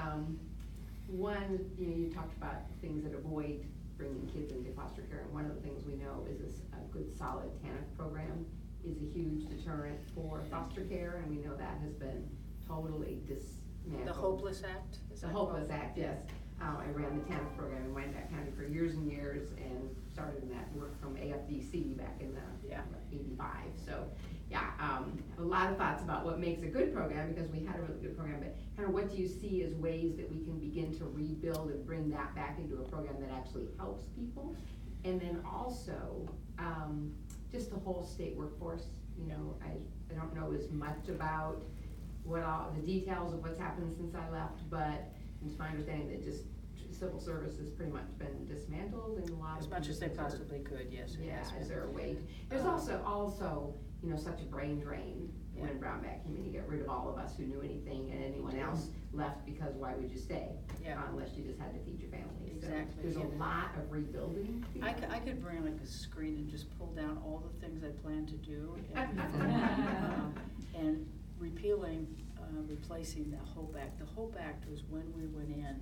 One, you talked about things that avoid bringing kids into foster care, and one of the things we know is a good solid TANF program is a huge deterrent for foster care, and we know that has been totally dismantled. The Hopeless Act? The Hopeless Act, yes. I ran the TANF program in Wyandotte County for years and years, and started in that work from AFDC back in the 85. So yeah, a lot of thoughts about what makes a good program, because we had a really good program, but kind of what do you see as ways that we can begin to rebuild and bring that back into a program that actually helps people? And then also, just the whole state workforce. I don't know as much about what all the details of what's happened since I left, but it's my understanding that just civil service has pretty much been dismantled in a lot of. As much as they possibly could, yes. Yeah, is there a way? There's also such a brain drain when Brownback came in. You get rid of all of us who knew anything, and anyone else left because why would you stay? Unless you just had to feed your family. Exactly. So there's a lot of rebuilding. I could bring like a screen and just pull down all the things I plan to do, and repealing, replacing the HOPE Act. The HOPE Act was when we went in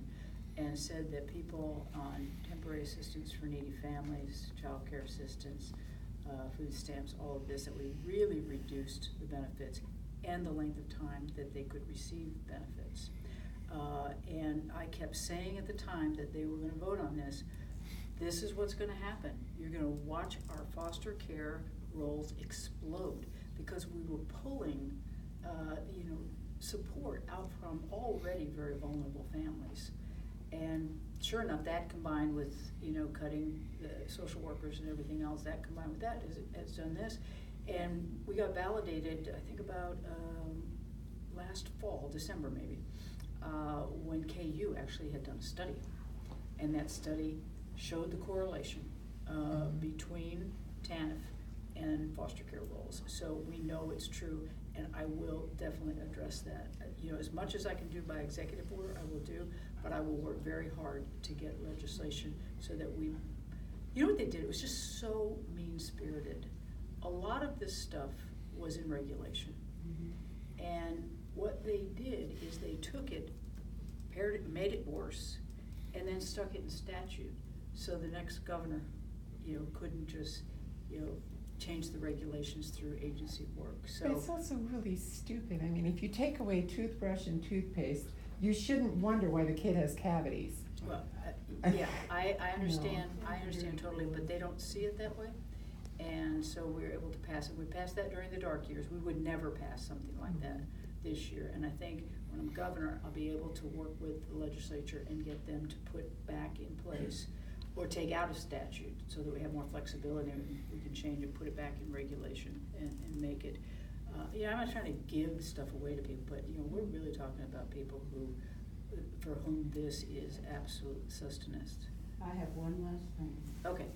and said that people on temporary assistance for needy families, child care assistance, food stamps, all of this, that we really reduced the benefits and the length of time that they could receive benefits. And I kept saying at the time that they were going to vote on this. This is what's going to happen. You're going to watch our foster care rolls explode, because we were pulling, support out from already very vulnerable families. And sure enough, that combined with, cutting the social workers and everything else, that combined with that has done this. And we got validated, I think about last fall, December maybe, when KU actually had done a study. And that study showed the correlation between TANF and foster care roles. So we know it's true, and I will definitely address that. As much as I can do by executive order, I will do, but I will work very hard to get legislation so that we, what they did? It was just so mean-spirited. A lot of this stuff was in regulation. Mm-hmm. And what they did is they took it, made it worse, and then stuck it in statute. So the next governor, couldn't just, change the regulations through agency work. So but it's also really stupid. I mean, if you take away toothbrush and toothpaste, you shouldn't wonder why the kid has cavities. Well, I understand. I understand totally, but they don't see it that way. And so we were able to pass it. We passed that during the dark years. We would never pass something like that this year. And I think when I'm governor, I'll be able to work with the legislature and get them to put back in place or take out of statute, so that we have more flexibility, and we can change it, put it back in regulation, and make it, I'm not trying to give stuff away to people, but, we're really talking about people for whom this is absolute sustenance. I have one last thing. Okay.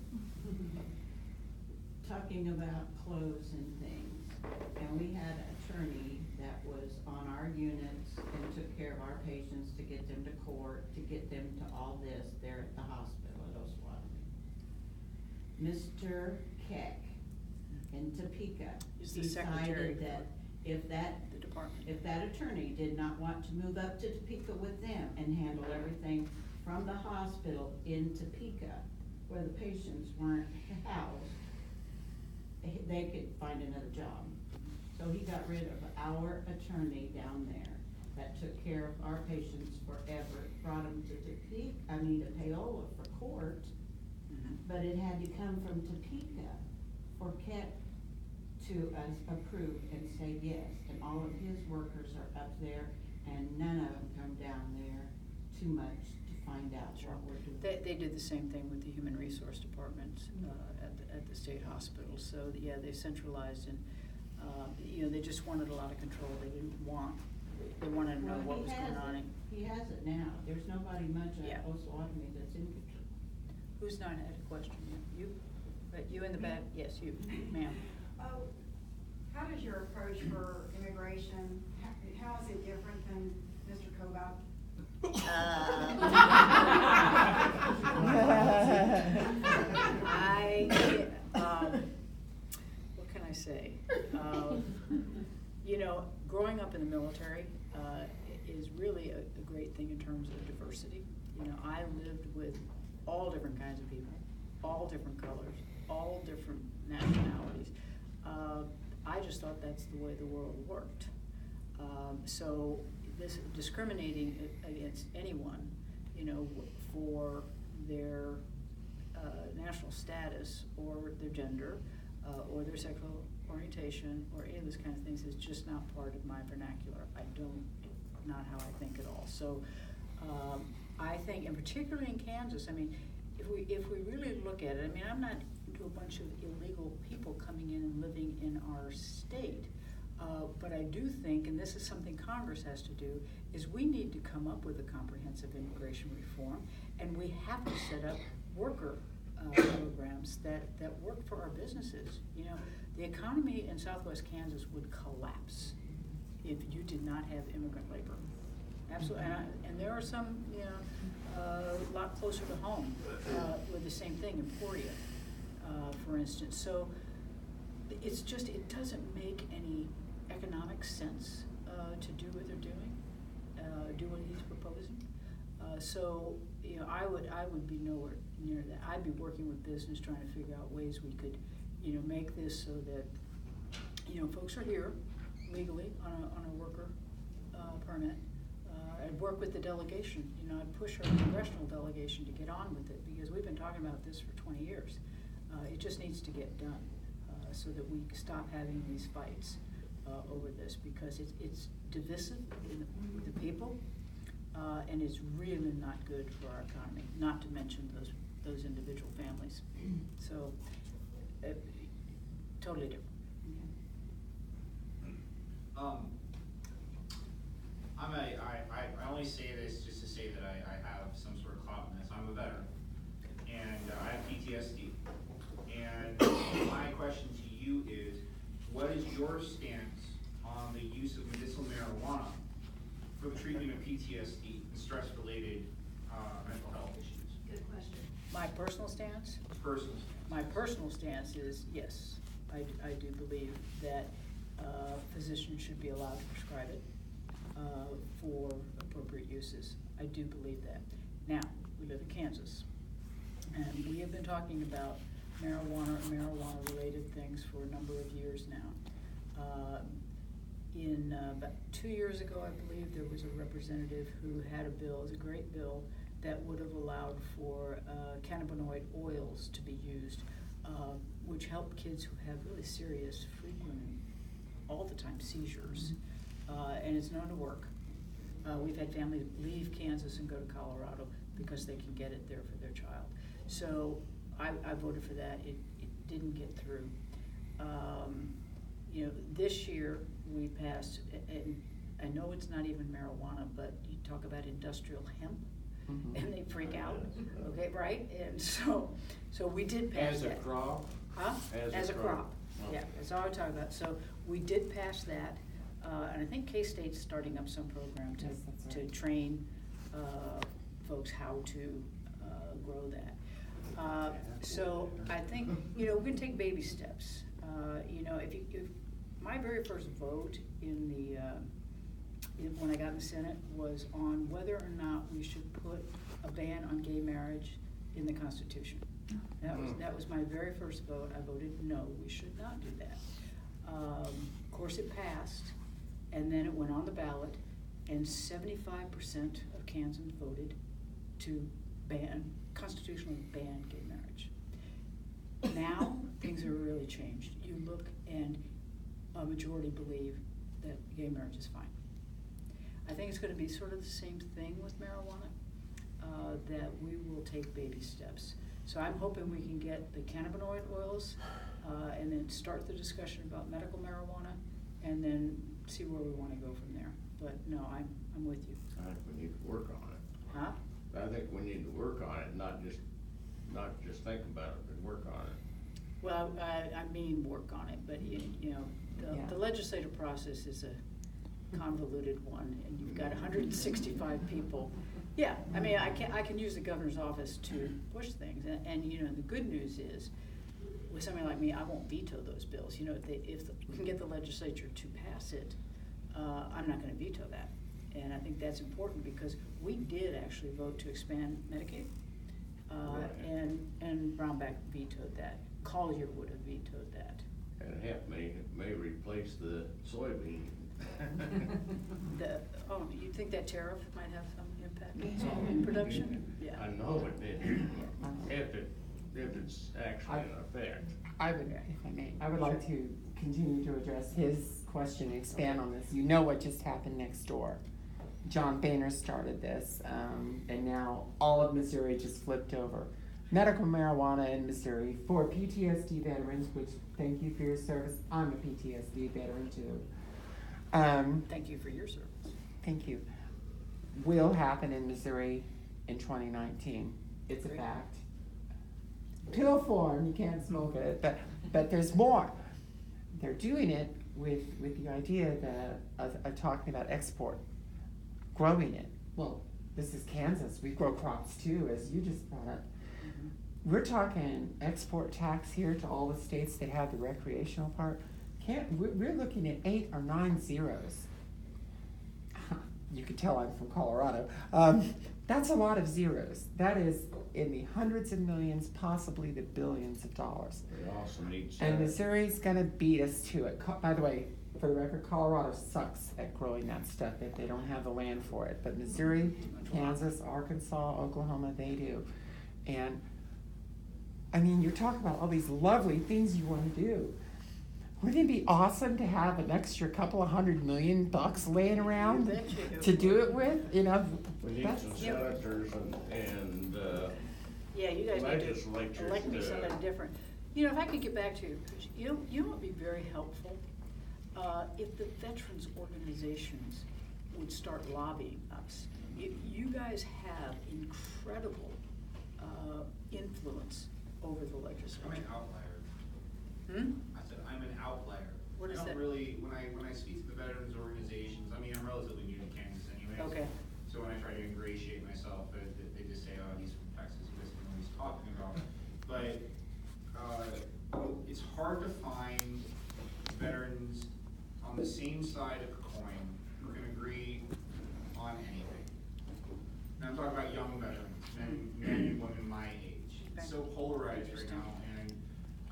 Talking about clothes and things, and we had an attorney that was on our units and took care of our patients to get them to court, to get them to all this there at the hospital at Osawatomie. Mr. Keck in Topeka He's the secretary decided that the department. if that attorney did not want to move up to Topeka with them and handle everything from the hospital in Topeka, where the patients weren't housed, they could find another job. So he got rid of our attorney down there that took care of our patients forever, brought them to Paola for court, but it had to come from Topeka for Keck to approve and say yes. And all of his workers are up there, and none of them come down there too much to find out what we're doing. They did the same thing with the Human Resource Department at the state hospital. So, yeah, they centralized, and, they just wanted a lot of control. They wanted to know what was going on. He has it now. There's nobody much Yeah. at Osawatomie that's in control. Who's not had a question? You? But you in the back? Yes, you, ma'am. How does your approach for immigration, how is it different than Mr. Kobach? What can I say? Growing up in the military is really a great thing in terms of diversity. I lived with all different kinds of people, all different colors, all different nationalities. I just thought that's the way the world worked. So this discriminating against anyone, for their national status or their gender or their sexual orientation or any of those kind of things is just not part of my vernacular. Not how I think at all. So I think, and particularly in Kansas, if we really look at it, I'm not into a bunch of illegal people coming in and living in our state. But I do think, and this is something Congress has to do, is we need to come up with a comprehensive immigration reform, and we have to set up worker programs that work for our businesses. The economy in Southwest Kansas would collapse if you did not have immigrant labor. Absolutely, and there are some, a lot closer to home with the same thing, Emporia, for instance. So it doesn't make any economic sense to do what they're doing, do what he's proposing. I would be nowhere near that. I'd be working with business, trying to figure out ways we could, make this so that, folks are here legally on a worker permit. I'd work with the delegation. I'd push our congressional delegation to get on with it, because we've been talking about this for 20 years. It just needs to get done so that we stop having these fights over this, because it's divisive with the people, and it's really not good for our economy, not to mention those individual families. So, totally different. I only say this just to say that I have some sort of clout in this. I'm a veteran, and I have PTSD. And my question to you is, what is your stance on the use of medicinal marijuana for the treatment of PTSD and stress-related mental health issues? Good question. My personal stance? Personal stance. My personal stance is yes. I do believe that physicians should be allowed to prescribe it for appropriate uses. I do believe that. Now, we live in Kansas, and we have been talking about marijuana and marijuana-related things for a number of years now. About 2 years ago, I believe, there was a representative who had a bill, it was a great bill, that would have allowed for cannabinoid oils to be used, which help kids who have really serious, frequent, all the time seizures, and it's known to work. We've had families leave Kansas and go to Colorado because they can get it there for their child. So I voted for that. It didn't get through. You know, this year we passed, and I know it's not even marijuana, but you talk about industrial hemp, and they freak out. Okay, right? And so we did pass that. As a crop? Huh? As a crop. Yeah, that's all I'm talking about. So we did pass that, and I think K-State's starting up some program Yes, that's right. to train folks how to grow that. So I think, you know, we can take baby steps. You know, if my very first vote in the, when I got in the Senate was on whether or not we should put a ban on gay marriage in the Constitution. That was my very first vote. I voted no, we should not do that. Of course, it passed, and then it went on the ballot, and 75% of Kansans voted to constitutionally ban gay marriage. Now, things are really changed. You look, and a majority believe that gay marriage is fine. I think it's gonna be sort of the same thing with marijuana, that we will take baby steps. So I'm hoping we can get the cannabinoid oils, and then start the discussion about medical marijuana, and then see where we wanna go from there. But no, I'm with you. I think we need to work on it. Huh? I think we need to work on it, not just think about it, but work on it. Well, I mean, work on it, but you know, Yeah. the legislative process is a convoluted one, and you've got 165 people. Yeah, I mean, I can use the governor's office to push things, and you know, the good news is, with somebody like me, I won't veto those bills. You know, if we can get the legislature to pass it, I'm not gonna veto that. And I think that's important, because we did actually vote to expand Medicaid. Right. And Brownback vetoed that. Collier would have vetoed that. And hemp may replace the soybean. You think that tariff might have some impact on soybean production? Yeah. I know it did, if it's actually in effect. I would, if I may, I would like to continue to address his question, expand on this. You know what just happened next door. John Boehner started this, and now all of Missouri just flipped over. Medical marijuana in Missouri for PTSD veterans, which, thank you for your service. I'm a PTSD veteran too. Thank you for your service. Thank you. Will happen in Missouri in 2019. It's a Great. fact. Pill form, you can't smoke it, but there's more. They're doing it with the idea that of talking about export, growing it. Well, this is Kansas. We grow crops too, as you just brought up. We're talking export tax here to all the states that have the recreational part. We're looking at 8 or 9 zeros. You can tell I'm from Colorado. That's a lot of zeros. That is in the hundreds of millions, possibly the billions of dollars. We also need. And Missouri's gonna beat us to it. By the way, for the record, Colorado sucks at growing that stuff if they don't have the land for it. But Missouri, Kansas, Arkansas, Oklahoma, they do. And I mean, you're talking about all these lovely things you wanna do. Wouldn't it be awesome to have an extra couple of $100 million laying around You betcha. to do it with? You know, We need that's, some senators and Yeah, you guys need to legislatures elect me to- somebody different. You know, if I could get back to you know what would be very helpful? If the veterans organizations would start lobbying us. You guys have incredible influence over the I'm legislature. an outlier. I said, I'm an outlier. What is I that? don't really, when I speak to the veterans organizations, I mean, I'm relatively new to Kansas anyways. Okay. So when I try to ingratiate myself, they just say, oh, he's from Texas, he doesn't know what he's talking about. But, it's hard to find veterans on the same side of the coin who can agree on anything. And I'm talking about young veterans, men and women my age. It's so polarized right now, and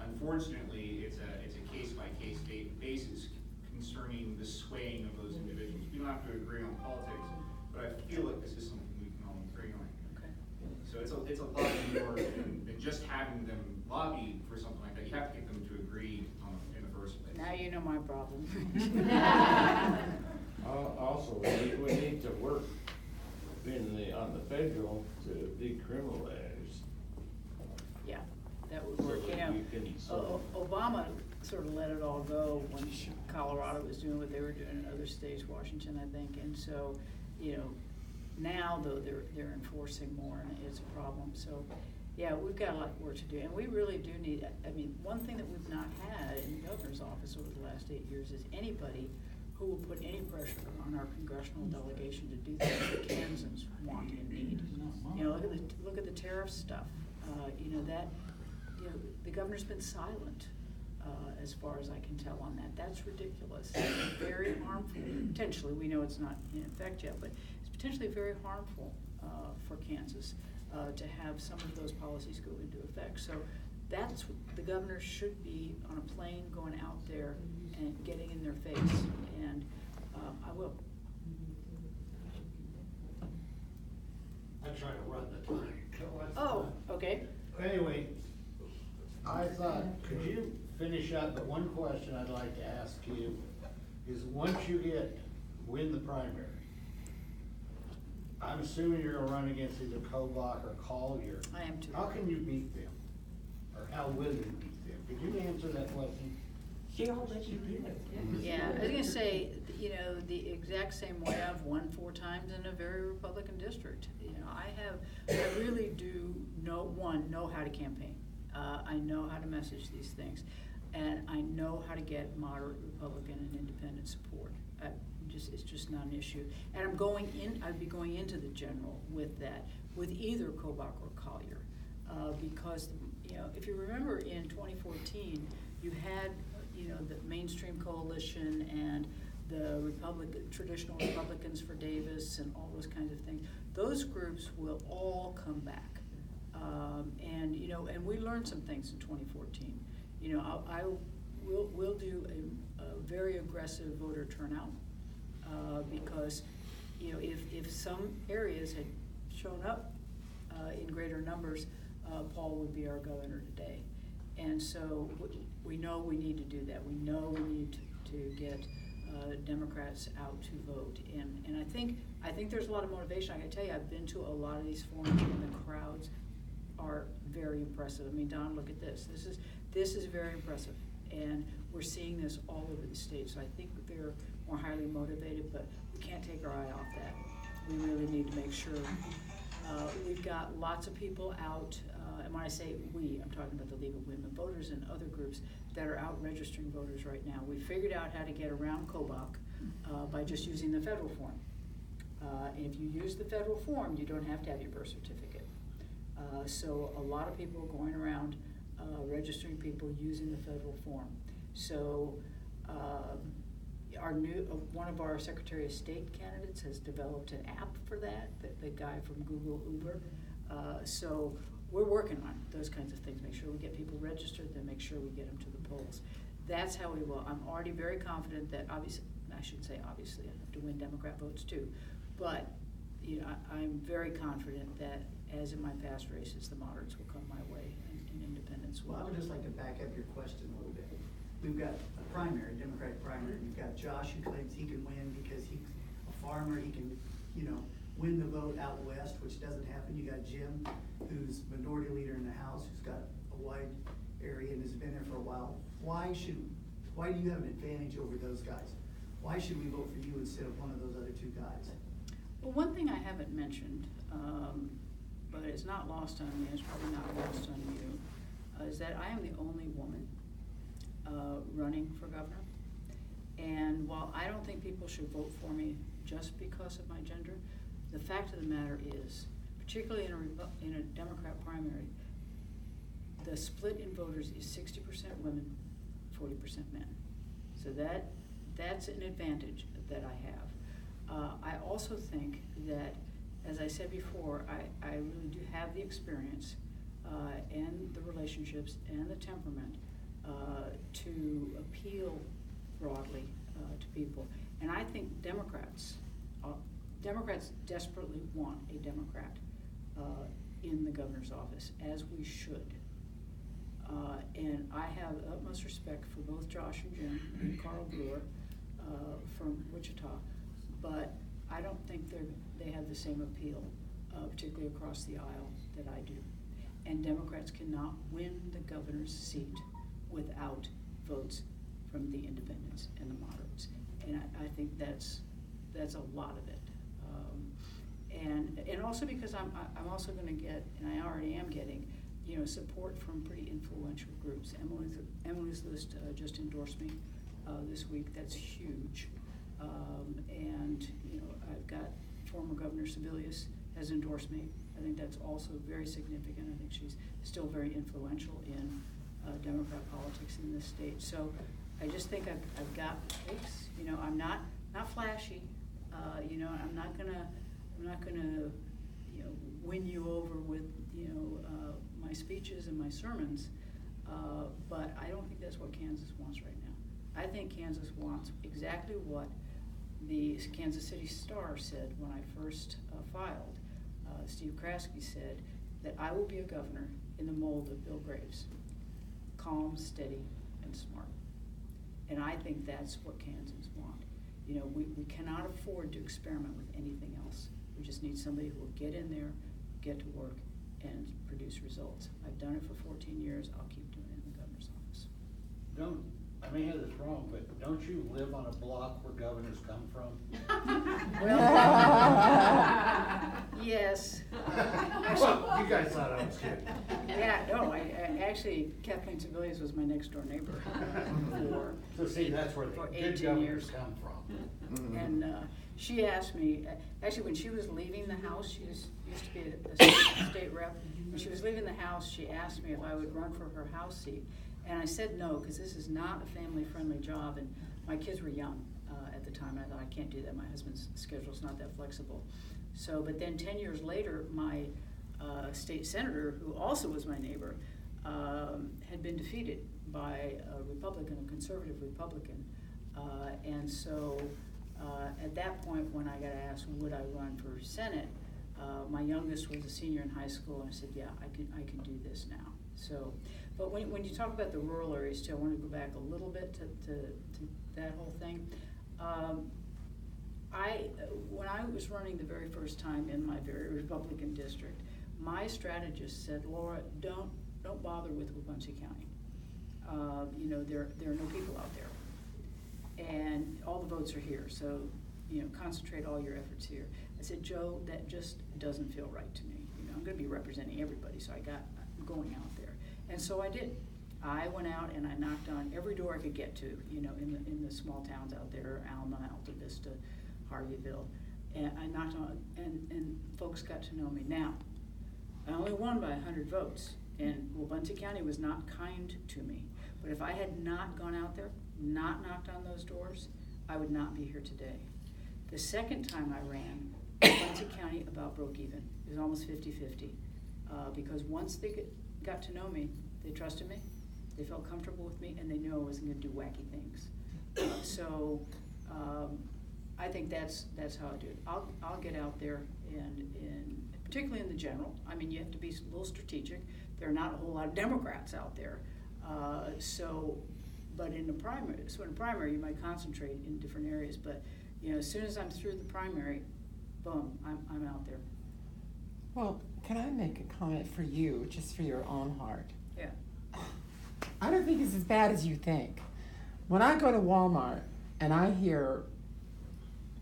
unfortunately, it's a case-by-case basis concerning the swaying of those individuals. We don't have to agree on politics, but I feel like this is something we can all agree on. Okay. So it's a lot more than just having them lobby for something like that. You have to get them to agree in the first place. Now you know my problem. Also, we need to work on the federal to decriminalize Obama sort of let it all go when Colorado was doing what they were doing in other states, Washington, I think, and so, you know, now though they're enforcing more and it's a problem, so, yeah, we've got a lot of work to do, and we really do need, I mean, one thing that we've not had in the governor's office over the last 8 years is anybody who will put any pressure on our congressional delegation to do things that Kansans want and need. You know, look at the tariff stuff, you know, the governor's been silent, as far as I can tell on that. That's ridiculous, it's very harmful, potentially, we know it's not in effect yet, but it's potentially very harmful, for Kansas, to have some of those policies go into effect. So that's, the governor should be on a plane going out there and getting in their face, and I will. I try to run the time. Oh, okay. Anyway, I thought, could you finish up, but one question I'd like to ask you is, once you win the primary, I'm assuming you're gonna run against either Kobach or Collier. I am too. How can you beat them? Or how will you beat them? Could you answer that question? She'll let you do it. Yeah, I was gonna say, you know, the exact same way I've won 4 times in a very Republican district. You know, I really do know how to campaign. I know how to message these things, and I know how to get moderate Republican and independent support. It's just not an issue. And I'd be going into the general with that, with either Kobach or Collier, because, you know, if you remember in 2014, you had, you know, the mainstream coalition and the traditional Republicans for Davis and all those kinds of things. Those groups will all come back. And, you know, and we learned some things in 2014. You know, we'll do a very aggressive voter turnout, because, you know, if some areas had shown up in greater numbers, Paul would be our governor today. And so we know we need to do that. We know we need to get Democrats out to vote. And I think there's a lot of motivation. I can tell you, I've been to a lot of these forums, and the crowds are very impressive. I mean, Don, look at this. This is very impressive. And we're seeing this all over the state. So I think they're more highly motivated, but we can't take our eye off that. We really need to make sure. We've got lots of people out, and when I say we, I'm talking about the League of Women Voters and other groups that are out registering voters right now. We figured out how to get around Kobach by just using the federal form. And if you use the federal form, you don't have to have your birth certificate. So a lot of people are going around registering people using the federal form. So one of our Secretary of State candidates has developed an app for that, the guy from Google Uber. So we're working on those kinds of things, make sure we get people registered, then make sure we get them to the polls. That's how we will. I'm already very confident that obviously, I shouldn't say obviously, I have to win Democrat votes too, but you know, I'm very confident that as in my past races, the moderates will come my way and independents will. Well, I would just like to back up your question a little bit. We've got a primary, Democratic primary. You've got Josh, who claims he can win because he's a farmer. He can, you know, win the vote out west, which doesn't happen. You got Jim, who's minority leader in the House, who's got a wide area and has been there for a while. Why do you have an advantage over those guys? Why should we vote for you instead of one of those other 2 guys? Well, one thing I haven't mentioned, but it's not lost on me, it's probably not lost on you, is that I am the only woman running for governor. And while I don't think people should vote for me just because of my gender, the fact of the matter is, particularly in a Democrat primary, the split in voters is 60% women, 40% men. So that's an advantage that I have. I also think that, as I said before, I really do have the experience and the relationships and the temperament to appeal broadly to people. And I think Democrats desperately want a Democrat in the governor's office, as we should. And I have utmost respect for both Josh and Jim and Carl Brewer from Wichita, but I don't think they have the same appeal, particularly across the aisle, that I do. And Democrats cannot win the governor's seat without votes from the independents and the moderates. And I think that's a lot of it. And also because I'm also gonna get, and I already am getting, support from pretty influential groups. Emily's List just endorsed me this week. That's huge. And I've got former Governor Sebelius has endorsed me. I think that's also very significant. I think she's still very influential in Democrat politics in this state. So I just think I've got place. I'm not flashy. I'm not gonna win you over with my speeches and my sermons. But I don't think that's what Kansas wants right now. I think Kansas wants exactly what the Kansas City Star said when I first filed. Steve Kraske said that I will be a governor in the mold of Bill Graves, calm, steady, and smart. And I think that's what Kansans want. We cannot afford to experiment with anything else. We just need somebody who will get in there, get to work, and produce results. I've done it for 14 years. I'll keep doing it in the governor's office. I may have this wrong, but don't you live on a block where governors come from? Well, yes. Well, you guys thought I was kidding. Yeah, no, I actually, Kathleen Sebelius was my next door neighbor So see, that's where the for good 18 governors years. come from. And she asked me, actually, when she was leaving the house, she used to be a state rep. When she was leaving the house, she asked me if I would run for her House seat. And I said no, because this is not a family-friendly job, and my kids were young at the time. I thought, I can't do that. My husband's schedule's not that flexible. So, but then 10 years later, my state senator, who also was my neighbor, had been defeated by a Republican, a conservative Republican. And so at that point, when I got asked, would I run for Senate, my youngest was a senior in high school, and I said, yeah, I can do this now. So, but when you talk about the rural areas too, I want to go back a little bit to that whole thing. When I was running the very first time in my very Republican district, my strategist said, Laura, don't bother with Wabunsee County. There are no people out there, and all the votes are here. So, concentrate all your efforts here. I said, Joe, that just doesn't feel right to me. I'm going to be representing everybody, so I'm going out there. And so I did. I went out and I knocked on every door I could get to, in the small towns out there, Alma, Alta Vista, Harveyville. And I knocked on, and folks got to know me. Now, I only won by 100 votes, and Wabunsee County was not kind to me. But if I had not gone out there, not knocked on those doors, I would not be here today. The second time I ran, Wabunsee County about broke even. It was almost 50-50. Because once they got to know me, they trusted me, they felt comfortable with me, and they knew I wasn't gonna do wacky things. I think that's how I do it. I'll get out there and particularly in the general. I mean, you have to be a little strategic. There are not a whole lot of Democrats out there. But in the primary, you might concentrate in different areas. But as soon as I'm through the primary, boom, I'm out there. Well, can I make a comment for you, just for your own heart? Yeah. I don't think it's as bad as you think. When I go to Walmart and I hear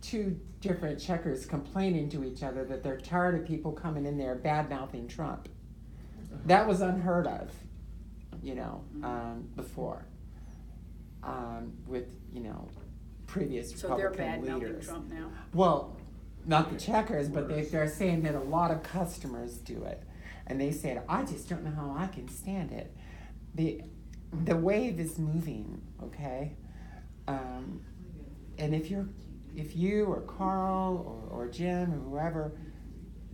two different checkers complaining to each other that they're tired of people coming in there bad-mouthing Trump, that was unheard of, before, with, previous So Republican they're bad-mouthing leaders. Trump now? Well, not the checkers, but they're saying that a lot of customers do it. And they said, I just don't know how I can stand it. The wave is moving, okay? And if you or Carl or Jim or whoever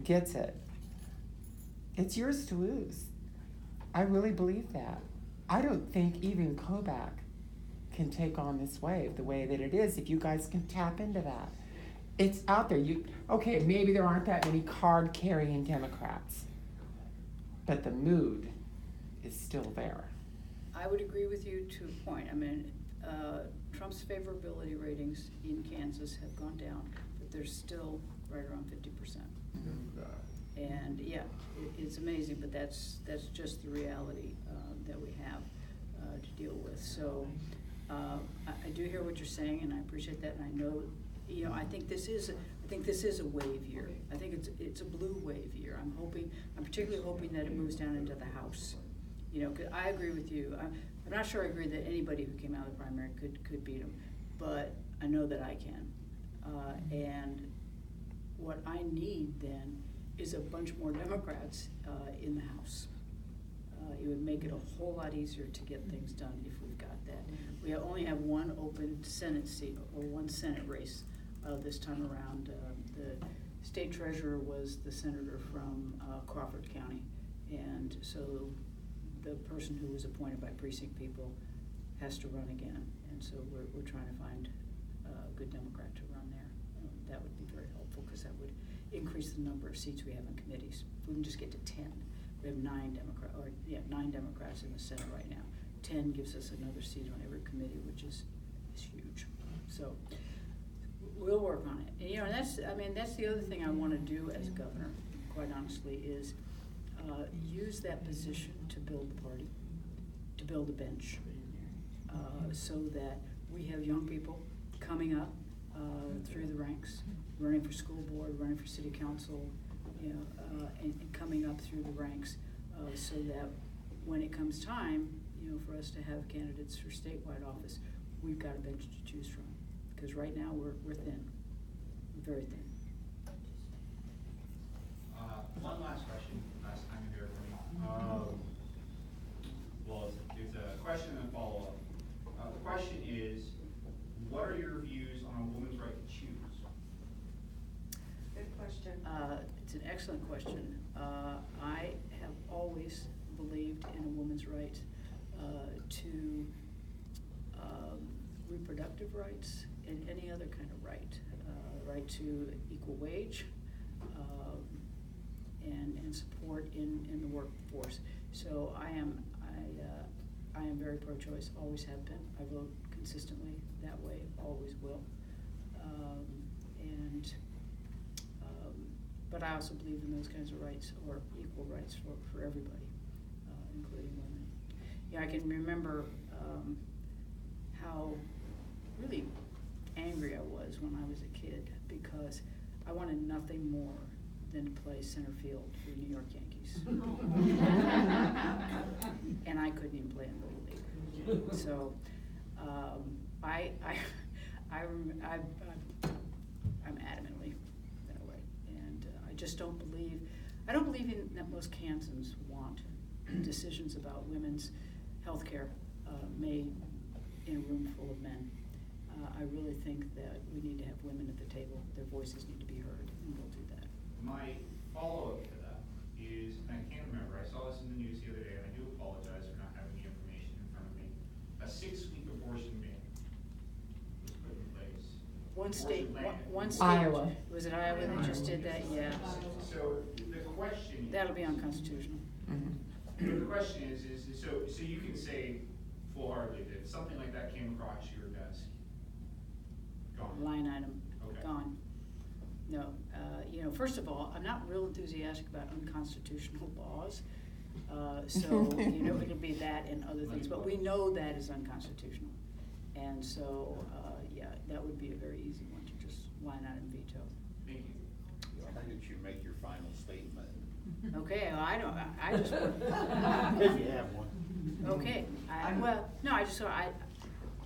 gets it, it's yours to lose. I really believe that. I don't think even Kobach can take on this wave the way that it is if you guys can tap into that. It's out there. Okay, maybe there aren't that many card-carrying Democrats, but the mood is still there. I would agree with you to a point. I mean, Trump's favorability ratings in Kansas have gone down, but they're still right around 50%. And yeah, it's amazing, but that's just the reality that we have. to deal with. So I do hear what you're saying, and I appreciate that, and I know, I think this is a wave year. I think it's a blue wave year. I'm particularly hoping that it moves down into the House. 'Cause I agree with you. I'm not sure I agree that anybody who came out of the primary could beat him, but I know that I can. And what I need then is a bunch more Democrats in the House. It would make it a whole lot easier to get things done if we've got that. We only have one open Senate seat, or one Senate race this time around. The state treasurer was the senator from Crawford County, and so the person who was appointed by precinct people has to run again. And so we're trying to find a good Democrat to run there. That would be very helpful, because that would increase the number of seats we have in committees. If we can just get to 10, we have 9 Democrats in the Senate right now. 10 gives us another seat on every committee, which is huge. So we'll work on it. And that's the other thing I want to do as governor, quite honestly, is use that position to build the party, to build a bench, so that we have young people coming up through the ranks, running for school board, running for city council, and coming up through the ranks, so that when it comes time, for us to have candidates for statewide office, we've got a bench to choose from. Because right now we're thin, very thin. One last question, last time you hear from me. Well, there's a question and a follow-up. The question is, what are your views on a woman's right to choose? Good question. It's an excellent question. I have always believed in a woman's right to reproductive rights and any other kind of right, right to equal wage, and support in the workforce. So I am very pro-choice, always have been. I vote consistently that way, always will. But I also believe in those kinds of rights, or equal rights for everybody, including women. I can remember how really angry I was when I was a kid, because I wanted nothing more than to play center field for the New York Yankees. And I couldn't even play in Little League. So I'm adamantly that way. And I just don't believe in that most Kansans want decisions about women's health care made in a room full of men. I really think that we need to have women at the table. Their voices need to be heard, and we'll do that. My follow-up to that is, and I can't remember, I saw this in the news the other day, and I do apologize for not having the information in front of me. A 6-week abortion ban was put in place. One state. Iowa. Was it Iowa that just did that? Yeah. So the question is, That'll be unconstitutional. Mm-hmm. the question is so you can say full-heartedly that if something like that came across your desk, gone. Line item, Okay. gone. No, first of all, I'm not real enthusiastic about unconstitutional laws. So, it'll be that and other things, but we know that is unconstitutional. And so, that would be a very easy one to just line item veto. Thank you. I think you make your final statement. Okay, well, I just. If you have one. Okay,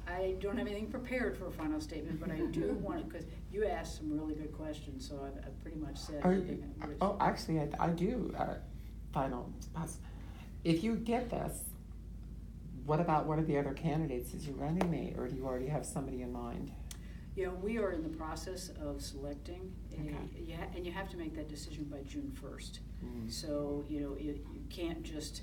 I don't have anything prepared for a final statement, but I do want to, because you asked some really good questions, so I've pretty much said everything. Actually, I do, final. If you get this, what about one of the other candidates? Is you running mate, or do you already have somebody in mind? We are in the process of selecting, Okay. and you have to make that decision by June 1st. Mm. So, you can't just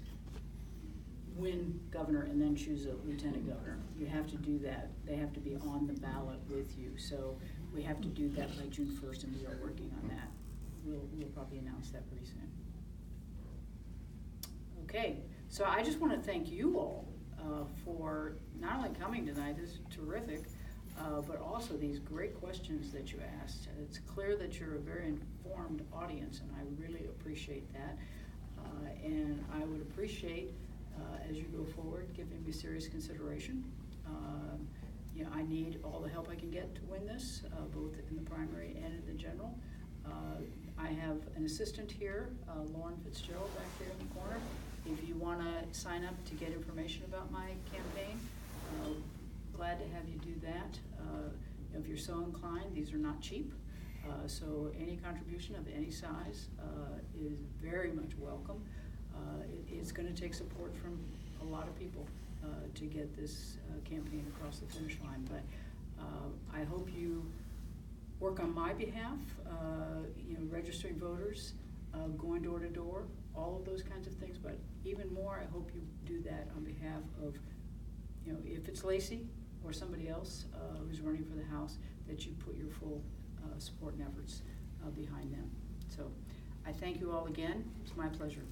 win governor and then choose a lieutenant governor. You have to do that. They have to be on the ballot with you. So we have to do that by June 1st, and we are working on that. We'll probably announce that pretty soon. Okay, so I just want to thank you all for not only coming tonight, this is terrific, but also these great questions that you asked. It's clear that you're a very informed audience, and I really appreciate that. And I would appreciate as you go forward, giving me serious consideration. You know, I need all the help I can get to win this, both in the primary and in the general. I have an assistant here, Lauren Fitzgerald, back there in the corner. If you want to sign up to get information about my campaign, glad to have you do that. If you're so inclined, these are not cheap. So any contribution of any size is very much welcome. It's going to take support from a lot of people to get this campaign across the finish line. But I hope you work on my behalf, registering voters, going door to door, all of those kinds of things. But even more, I hope you do that on behalf of, if it's Lacey or somebody else who's running for the House, that you put your full support and efforts behind them. So I thank you all again. It's my pleasure.